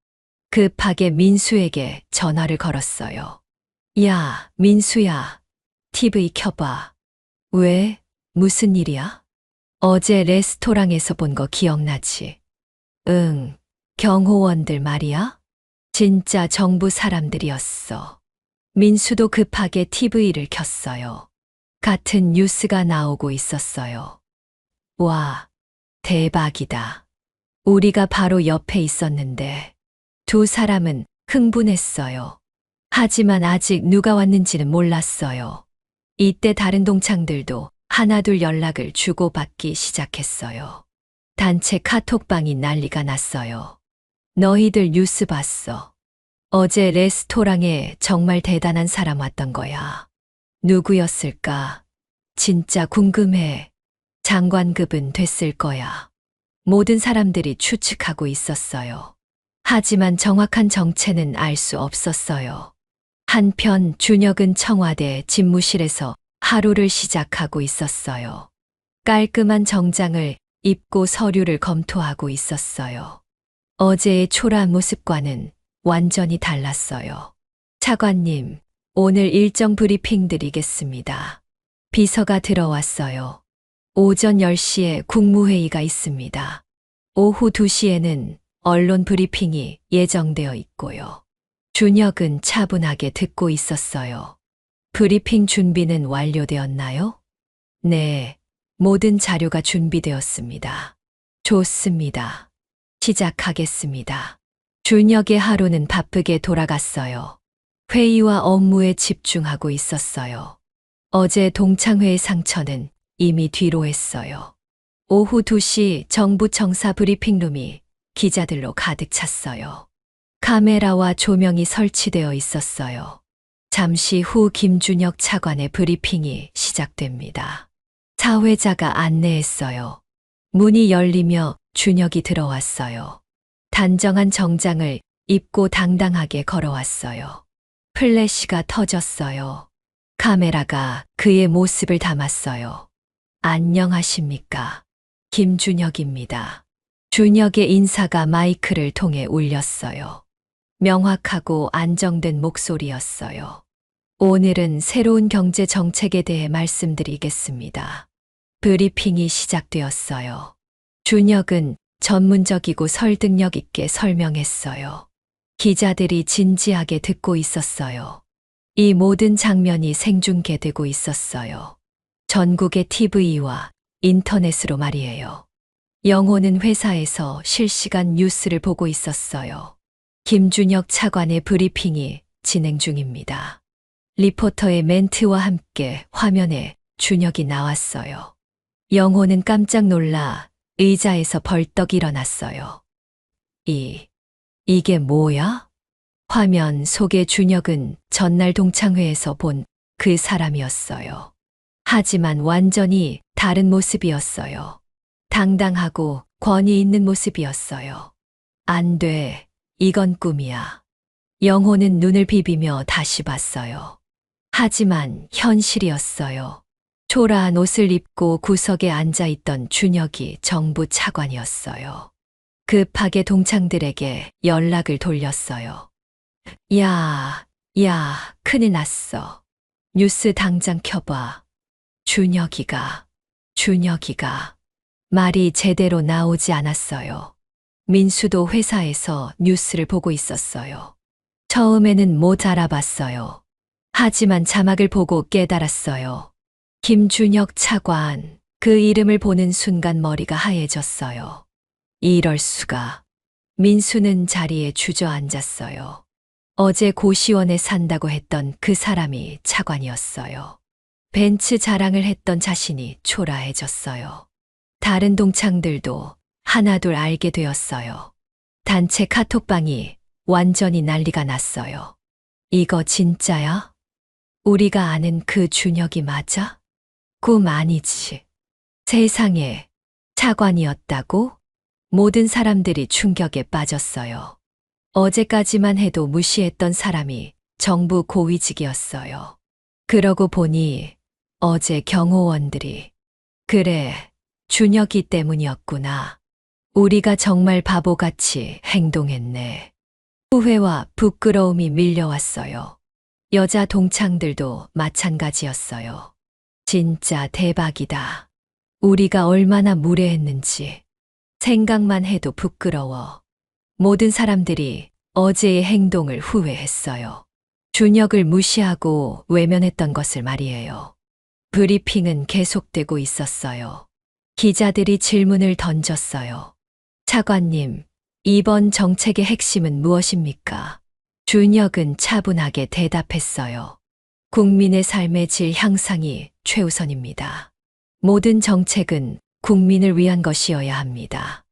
급하게 민수에게 전화를 걸었어요. 야, 민수야. TV 켜봐. 왜? 무슨 일이야? 어제 레스토랑에서 본 거 기억나지? 응, 경호원들 말이야? 진짜 정부 사람들이었어. 민수도 급하게 TV를 켰어요. 같은 뉴스가 나오고 있었어요. 와, 대박이다. 우리가 바로 옆에 있었는데 두 사람은 흥분했어요. 하지만 아직 누가 왔는지는 몰랐어요. 이때 다른 동창들도 하나둘 연락을 주고받기 시작했어요. 단체 카톡방이 난리가 났어요. 너희들 뉴스 봤어. 어제 레스토랑에 정말 대단한 사람 왔던 거야. 누구였을까? 진짜 궁금해. 장관급은 됐을 거야. 모든 사람들이 추측하고 있었어요. 하지만 정확한 정체는 알 수 없었어요. 한편 준혁은 청와대 집무실에서 하루를 시작하고 있었어요. 깔끔한 정장을 입고 서류를 검토하고 있었어요. 어제의 초라한 모습과는 완전히 달랐어요. 차관님, 오늘 일정 브리핑 드리겠습니다. 비서가 들어왔어요. 오전 10시에 국무회의가 있습니다. 오후 2시에는 언론 브리핑이 예정되어 있고요. 준혁은 차분하게 듣고 있었어요. 브리핑 준비는 완료되었나요? 네, 모든 자료가 준비되었습니다. 좋습니다. 시작하겠습니다. 준혁의 하루는 바쁘게 돌아갔어요. 회의와 업무에 집중하고 있었어요. 어제 동창회의 상처는 이미 뒤로 했어요. 오후 2시 정부 청사 브리핑룸이 기자들로 가득 찼어요. 카메라와 조명이 설치되어 있었어요. 잠시 후 김준혁 차관의 브리핑이 시작됩니다. 사회자가 안내했어요. 문이 열리며 준혁이 들어왔어요. 단정한 정장을 입고 당당하게 걸어왔어요. 플래시가 터졌어요. 카메라가 그의 모습을 담았어요. 안녕하십니까. 김준혁입니다. 준혁의 인사가 마이크를 통해 울렸어요. 명확하고 안정된 목소리였어요. 오늘은 새로운 경제 정책에 대해 말씀드리겠습니다. 브리핑이 시작되었어요. 준혁은 전문적이고 설득력 있게 설명했어요. 기자들이 진지하게 듣고 있었어요. 이 모든 장면이 생중계되고 있었어요. 전국의 TV와 인터넷으로 말이에요. 영호는 회사에서 실시간 뉴스를 보고 있었어요. 김준혁 차관의 브리핑이 진행 중입니다. 리포터의 멘트와 함께 화면에 준혁이 나왔어요. 영호는 깜짝 놀라 의자에서 벌떡 일어났어요. 이게 뭐야? 화면 속의 준혁은 전날 동창회에서 본 그 사람이었어요. 하지만 완전히 다른 모습이었어요. 당당하고 권위 있는 모습이었어요. 안 돼, 이건 꿈이야. 영호는 눈을 비비며 다시 봤어요. 하지만 현실이었어요. 초라한 옷을 입고 구석에 앉아있던 준혁이 정부 차관이었어요. 급하게 동창들에게 연락을 돌렸어요. 야, 큰일 났어. 뉴스 당장 켜봐. 준혁이가. 말이 제대로 나오지 않았어요. 민수도 회사에서 뉴스를 보고 있었어요. 처음에는 못 알아봤어요. 하지만 자막을 보고 깨달았어요. 김준혁 차관, 그 이름을 보는 순간 머리가 하얘졌어요. 이럴 수가. 민수는 자리에 주저앉았어요. 어제 고시원에 산다고 했던 그 사람이 차관이었어요. 벤츠 자랑을 했던 자신이 초라해졌어요. 다른 동창들도 하나둘 알게 되었어요. 단체 카톡방이 완전히 난리가 났어요. 이거 진짜야? 우리가 아는 그 준혁이 맞아? 꿈 아니지. 세상에, 차관이었다고? 모든 사람들이 충격에 빠졌어요. 어제까지만 해도 무시했던 사람이 정부 고위직이었어요. 그러고 보니 어제 경호원들이 그래, 준혁이 때문이었구나. 우리가 정말 바보같이 행동했네. 후회와 부끄러움이 밀려왔어요. 여자 동창들도 마찬가지였어요. 진짜 대박이다. 우리가 얼마나 무례했는지 생각만 해도 부끄러워. 모든 사람들이 어제의 행동을 후회했어요. 준혁을 무시하고 외면했던 것을 말이에요. 브리핑은 계속되고 있었어요. 기자들이 질문을 던졌어요. 차관님, 이번 정책의 핵심은 무엇입니까? 준혁은 차분하게 대답했어요. 국민의 삶의 질 향상이 최우선입니다. 모든 정책은 국민을 위한 것이어야 합니다.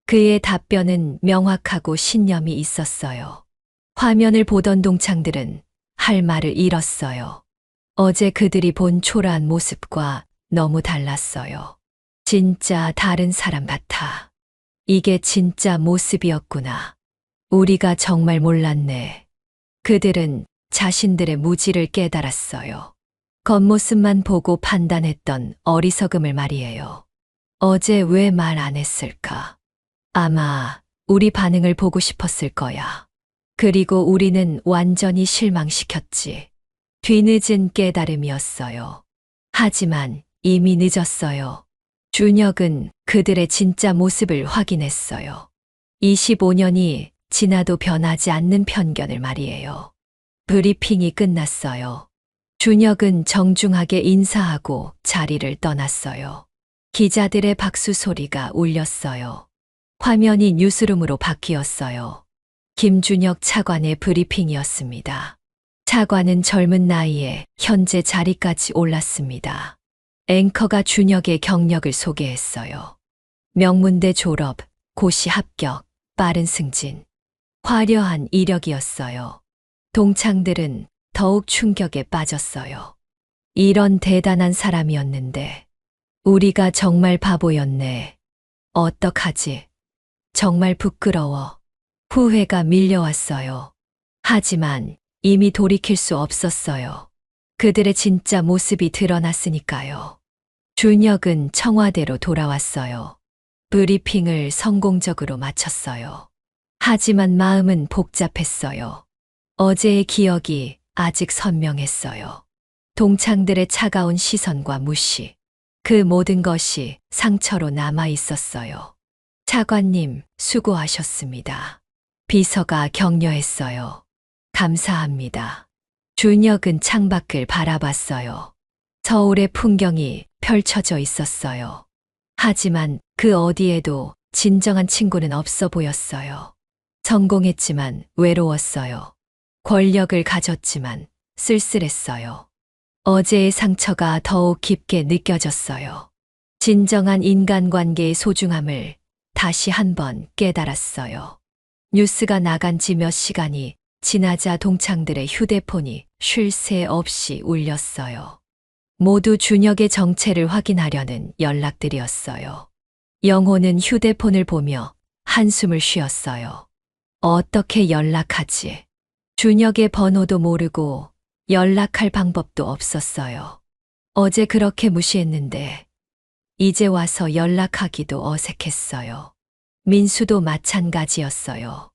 그의 답변은 명확하고 신념이 있었어요. 화면을 보던 동창들은 할 말을 잃었어요. 어제 그들이 본 초라한 모습과 너무 달랐어요. 진짜 다른 사람 같아. 이게 진짜 모습이었구나. 우리가 정말 몰랐네. 그들은 자신들의 무지를 깨달았어요. 겉모습만 보고 판단했던 어리석음을 말이에요. 어제 왜 말 안 했을까? 아마 우리 반응을 보고 싶었을 거야. 그리고 우리는 완전히 실망시켰지. 뒤늦은 깨달음이었어요. 하지만 이미 늦었어요. 준혁은 그들의 진짜 모습을 확인했어요. 25년이 지나도 변하지 않는 편견을 말이에요. 브리핑이 끝났어요. 준혁은 정중하게 인사하고 자리를 떠났어요. 기자들의 박수 소리가 울렸어요. 화면이 뉴스룸으로 바뀌었어요. 김준혁 차관의 브리핑이었습니다. 차관은 젊은 나이에 현재 자리까지 올랐습니다. 앵커가 준혁의 경력을 소개했어요. 명문대 졸업, 고시 합격, 빠른 승진. 화려한 이력이었어요. 동창들은 더욱 충격에 빠졌어요. 이런 대단한 사람이었는데 우리가 정말 바보였네. 어떡하지? 정말 부끄러워. 후회가 밀려왔어요. 하지만 이미 돌이킬 수 없었어요. 그들의 진짜 모습이 드러났으니까요. 준혁은 청와대로 돌아왔어요. 브리핑을 성공적으로 마쳤어요. 하지만 마음은 복잡했어요. 어제의 기억이 아직 선명했어요. 동창들의 차가운 시선과 무시. 그 모든 것이 상처로 남아 있었어요. 차관님, 수고하셨습니다. 비서가 격려했어요. 감사합니다. 준혁은 창밖을 바라봤어요. 서울의 풍경이 펼쳐져 있었어요. 하지만 그 어디에도 진정한 친구는 없어 보였어요. 성공했지만 외로웠어요. 권력을 가졌지만 쓸쓸했어요. 어제의 상처가 더욱 깊게 느껴졌어요. 진정한 인간관계의 소중함을 다시 한번 깨달았어요. 뉴스가 나간 지 몇 시간이 지나자 동창들의 휴대폰이 쉴 새 없이 울렸어요. 모두 준혁의 정체를 확인하려는 연락들이었어요. 영호는 휴대폰을 보며 한숨을 쉬었어요. 어떻게 연락하지? 준혁의 번호도 모르고 연락할 방법도 없었어요. 어제 그렇게 무시했는데 이제 와서 연락하기도 어색했어요. 민수도 마찬가지였어요.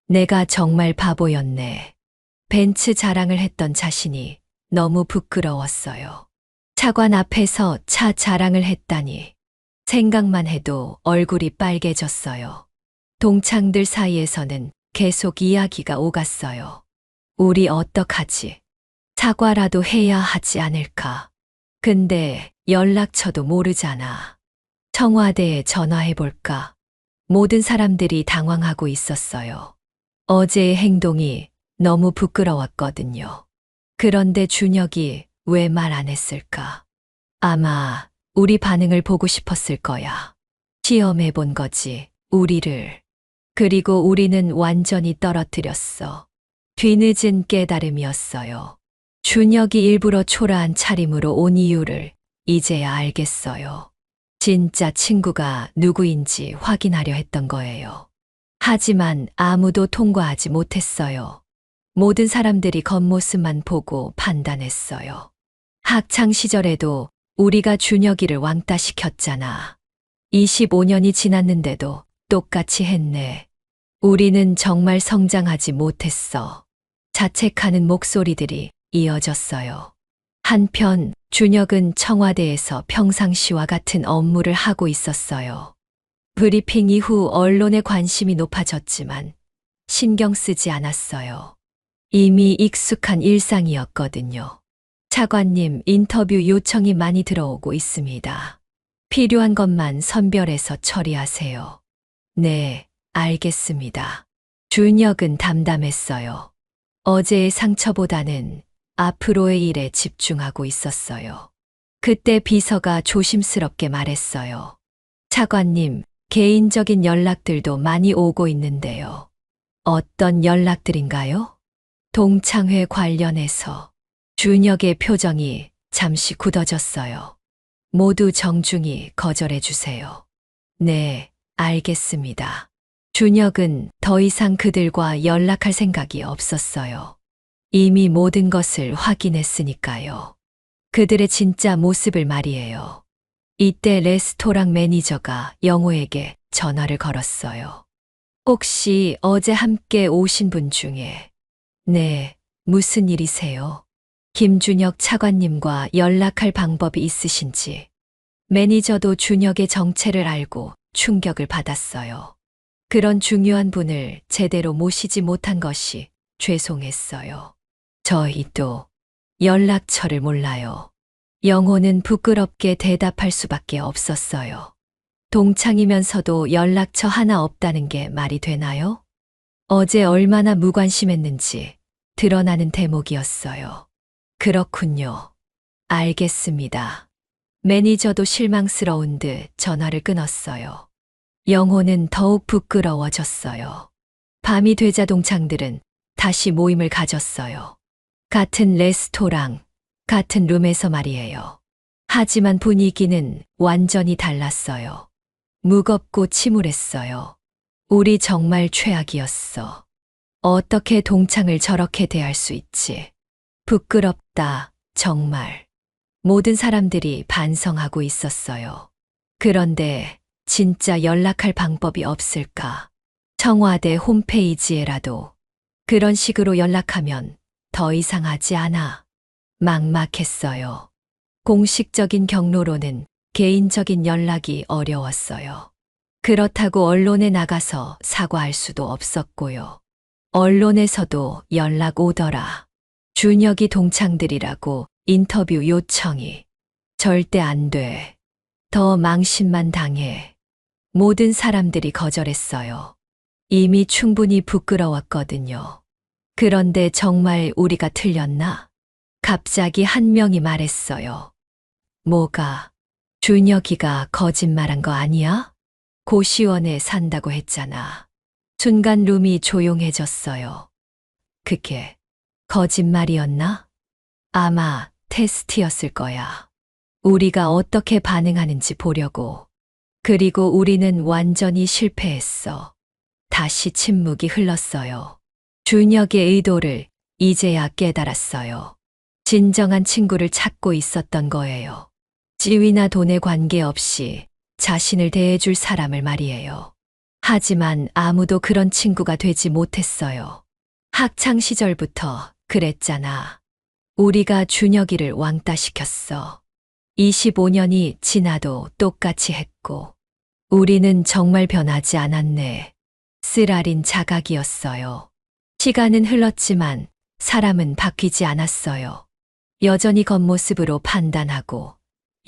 내가 정말 바보였네. 벤츠 자랑을 했던 자신이 너무 부끄러웠어요. 차관 앞에서 차 자랑을 했다니 생각만 해도 얼굴이 빨개졌어요. 동창들 사이에서는 계속 이야기가 오갔어요. 우리 어떡하지? 사과라도 해야 하지 않을까? 근데 연락처도 모르잖아. 청와대에 전화해볼까? 모든 사람들이 당황하고 있었어요. 어제의 행동이 너무 부끄러웠거든요. 그런데 준혁이 왜 말 안 했을까? 아마 우리 반응을 보고 싶었을 거야. 시험해 본 거지, 우리를. 그리고 우리는 완전히 떨어뜨렸어. 뒤늦은 깨달음이었어요. 준혁이 일부러 초라한 차림으로 온 이유를 이제야 알겠어요. 진짜 친구가 누구인지 확인하려 했던 거예요. 하지만 아무도 통과하지 못했어요. 모든 사람들이 겉모습만 보고 판단했어요. 학창 시절에도 우리가 준혁이를 왕따시켰잖아. 25년이 지났는데도 똑같이 했네. 우리는 정말 성장하지 못했어. 자책하는 목소리들이 이어졌어요. 한편 준혁은 청와대에서 평상시와 같은 업무를 하고 있었어요. 브리핑 이후 언론의 관심이 높아졌지만 신경 쓰지 않았어요. 이미 익숙한 일상이었거든요. 차관님, 인터뷰 요청이 많이 들어오고 있습니다. 필요한 것만 선별해서 처리하세요. 네, 알겠습니다. 준혁은 담담했어요. 어제의 상처보다는 앞으로의 일에 집중하고 있었어요. 그때 비서가 조심스럽게 말했어요. 차관님, 개인적인 연락들도 많이 오고 있는데요. 어떤 연락들인가요? 동창회 관련해서. 준혁의 표정이 잠시 굳어졌어요. 모두 정중히 거절해 주세요. 네, 알겠습니다. 준혁은 더 이상 그들과 연락할 생각이 없었어요. 이미 모든 것을 확인했으니까요. 그들의 진짜 모습을 말이에요. 이때 레스토랑 매니저가 영호에게 전화를 걸었어요. 혹시 어제 함께 오신 분 중에, 네, 무슨 일이세요? 김준혁 차관님과 연락할 방법이 있으신지. 매니저도 준혁의 정체를 알고 충격을 받았어요. 그런 중요한 분을 제대로 모시지 못한 것이 죄송했어요. 저희도 연락처를 몰라요. 영호는 부끄럽게 대답할 수밖에 없었어요. 동창이면서도 연락처 하나 없다는 게 말이 되나요? 어제 얼마나 무관심했는지 드러나는 대목이었어요. 그렇군요. 알겠습니다. 매니저도 실망스러운 듯 전화를 끊었어요. 영호는 더욱 부끄러워졌어요. 밤이 되자 동창들은 다시 모임을 가졌어요. 같은 레스토랑, 같은 룸에서 말이에요. 하지만 분위기는 완전히 달랐어요. 무겁고 침울했어요. 우리 정말 최악이었어. 어떻게 동창을 저렇게 대할 수 있지? 부끄럽다, 정말. 모든 사람들이 반성하고 있었어요. 그런데 진짜 연락할 방법이 없을까? 청와대 홈페이지에라도 그런 식으로 연락하면 더 이상 하지 않아. 막막했어요. 공식적인 경로로는 개인적인 연락이 어려웠어요. 그렇다고 언론에 나가서 사과할 수도 없었고요. 언론에서도 연락 오더라. 준혁이 동창들이라고 인터뷰 요청이. 절대 안 돼. 더 망신만 당해. 모든 사람들이 거절했어요. 이미 충분히 부끄러웠거든요. 그런데 정말 우리가 틀렸나? 갑자기 한 명이 말했어요. 뭐가? 준혁이가 거짓말한 거 아니야? 고시원에 산다고 했잖아. 순간 룸이 조용해졌어요. 그게 거짓말이었나? 아마 테스트였을 거야. 우리가 어떻게 반응하는지 보려고. 그리고 우리는 완전히 실패했어. 다시 침묵이 흘렀어요. 준혁의 의도를 이제야 깨달았어요. 진정한 친구를 찾고 있었던 거예요. 지위나 돈에 관계없이 자신을 대해줄 사람을 말이에요. 하지만 아무도 그런 친구가 되지 못했어요. 학창 시절부터 그랬잖아. 우리가 준혁이를 왕따시켰어. 25년이 지나도 똑같이 했고. 우리는 정말 변하지 않았네. 쓰라린 자각이었어요. 시간은 흘렀지만 사람은 바뀌지 않았어요. 여전히 겉모습으로 판단하고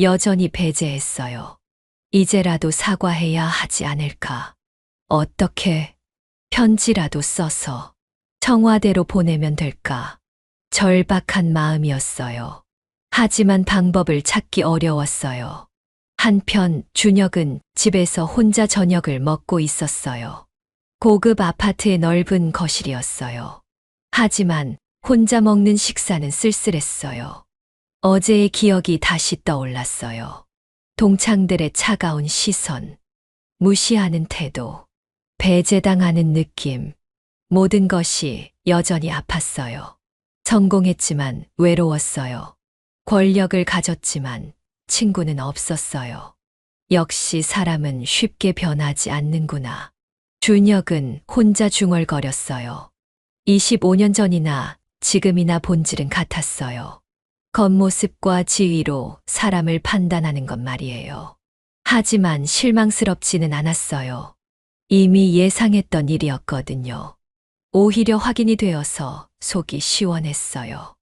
여전히 배제했어요. 이제라도 사과해야 하지 않을까. 어떻게 편지라도 써서 청와대로 보내면 될까. 절박한 마음이었어요. 하지만 방법을 찾기 어려웠어요. 한편 준혁은 집에서 혼자 저녁을 먹고 있었어요. 고급 아파트의 넓은 거실이었어요. 하지만 혼자 먹는 식사는 쓸쓸했어요. 어제의 기억이 다시 떠올랐어요. 동창들의 차가운 시선, 무시하는 태도, 배제당하는 느낌, 모든 것이 여전히 아팠어요. 성공했지만 외로웠어요. 권력을 가졌지만 친구는 없었어요. 역시 사람은 쉽게 변하지 않는구나. 준혁은 혼자 중얼거렸어요. 25년 전이나 지금이나 본질은 같았어요. 겉모습과 지위로 사람을 판단하는 것 말이에요. 하지만 실망스럽지는 않았어요. 이미 예상했던 일이었거든요. 오히려 확인이 되어서 속이 시원했어요.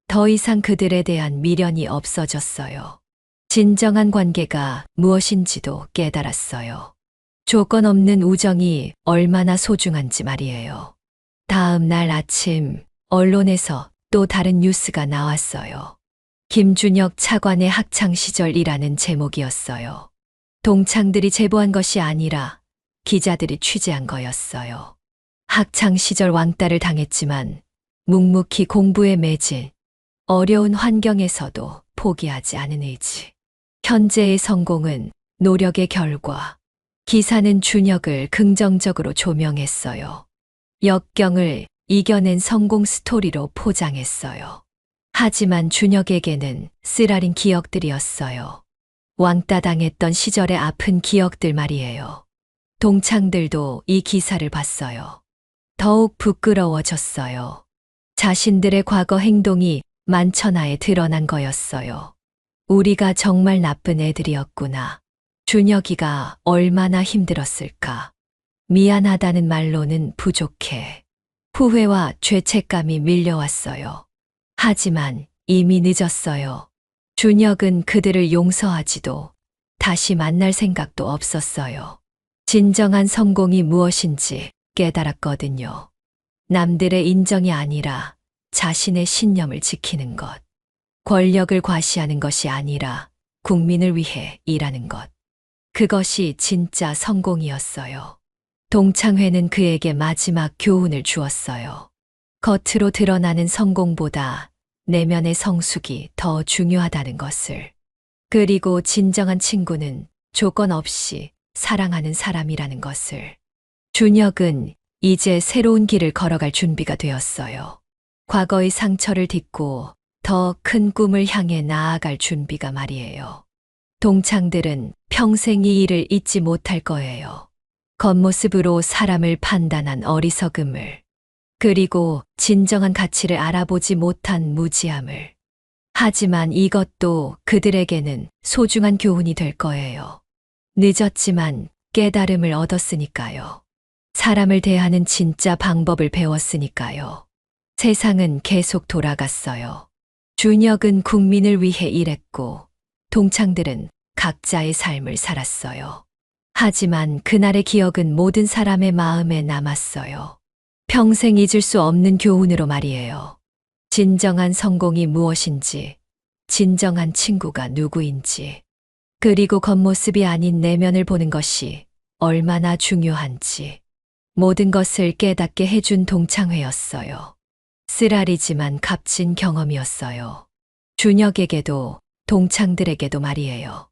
더 이상 그들에 대한 미련이 없어졌어요. 진정한 관계가 무엇인지도 깨달았어요. 조건 없는 우정이 얼마나 소중한지 말이에요. 다음 날 아침 언론에서 또 다른 뉴스가 나왔어요. 김준혁 차관의 학창시절이라는 제목이었어요. 동창들이 제보한 것이 아니라 기자들이 취재한 거였어요. 학창 시절 왕따를 당했지만 묵묵히 공부에 매진, 어려운 환경에서도 포기하지 않은 의지. 현재의 성공은 노력의 결과. 기사는 준혁을 긍정적으로 조명했어요. 역경을 이겨낸 성공 스토리로 포장했어요. 하지만 준혁에게는 쓰라린 기억들이었어요. 왕따 당했던 시절의 아픈 기억들 말이에요. 동창들도 이 기사를 봤어요. 더욱 부끄러워졌어요. 자신들의 과거 행동이 만천하에 드러난 거였어요. 우리가 정말 나쁜 애들이었구나. 준혁이가 얼마나 힘들었을까. 미안하다는 말로는 부족해. 후회와 죄책감이 밀려왔어요. 하지만 이미 늦었어요. 준혁은 그들을 용서하지도 다시 만날 생각도 없었어요. 진정한 성공이 무엇인지 깨달았거든요. 남들의 인정이 아니라 자신의 신념을 지키는 것. 권력을 과시하는 것이 아니라 국민을 위해 일하는 것. 그것이 진짜 성공이었어요. 동창회는 그에게 마지막 교훈을 주었어요. 겉으로 드러나는 성공보다 내면의 성숙이 더 중요하다는 것을. 그리고 진정한 친구는 조건 없이 사랑하는 사람이라는 것을. 준혁은 이제 새로운 길을 걸어갈 준비가 되었어요. 과거의 상처를 딛고 더 큰 꿈을 향해 나아갈 준비가 말이에요. 동창들은 평생 이 일을 잊지 못할 거예요. 겉모습으로 사람을 판단한 어리석음을, 그리고 진정한 가치를 알아보지 못한 무지함을. 하지만 이것도 그들에게는 소중한 교훈이 될 거예요. 늦었지만 깨달음을 얻었으니까요. 사람을 대하는 진짜 방법을 배웠으니까요. 세상은 계속 돌아갔어요. 준혁은 국민을 위해 일했고, 동창들은 각자의 삶을 살았어요. 하지만 그날의 기억은 모든 사람의 마음에 남았어요. 평생 잊을 수 없는 교훈으로 말이에요. 진정한 성공이 무엇인지, 진정한 친구가 누구인지, 그리고 겉모습이 아닌 내면을 보는 것이 얼마나 중요한지, 모든 것을 깨닫게 해준 동창회였어요. 쓰라리지만 값진 경험이었어요. 준혁에게도 동창들에게도 말이에요.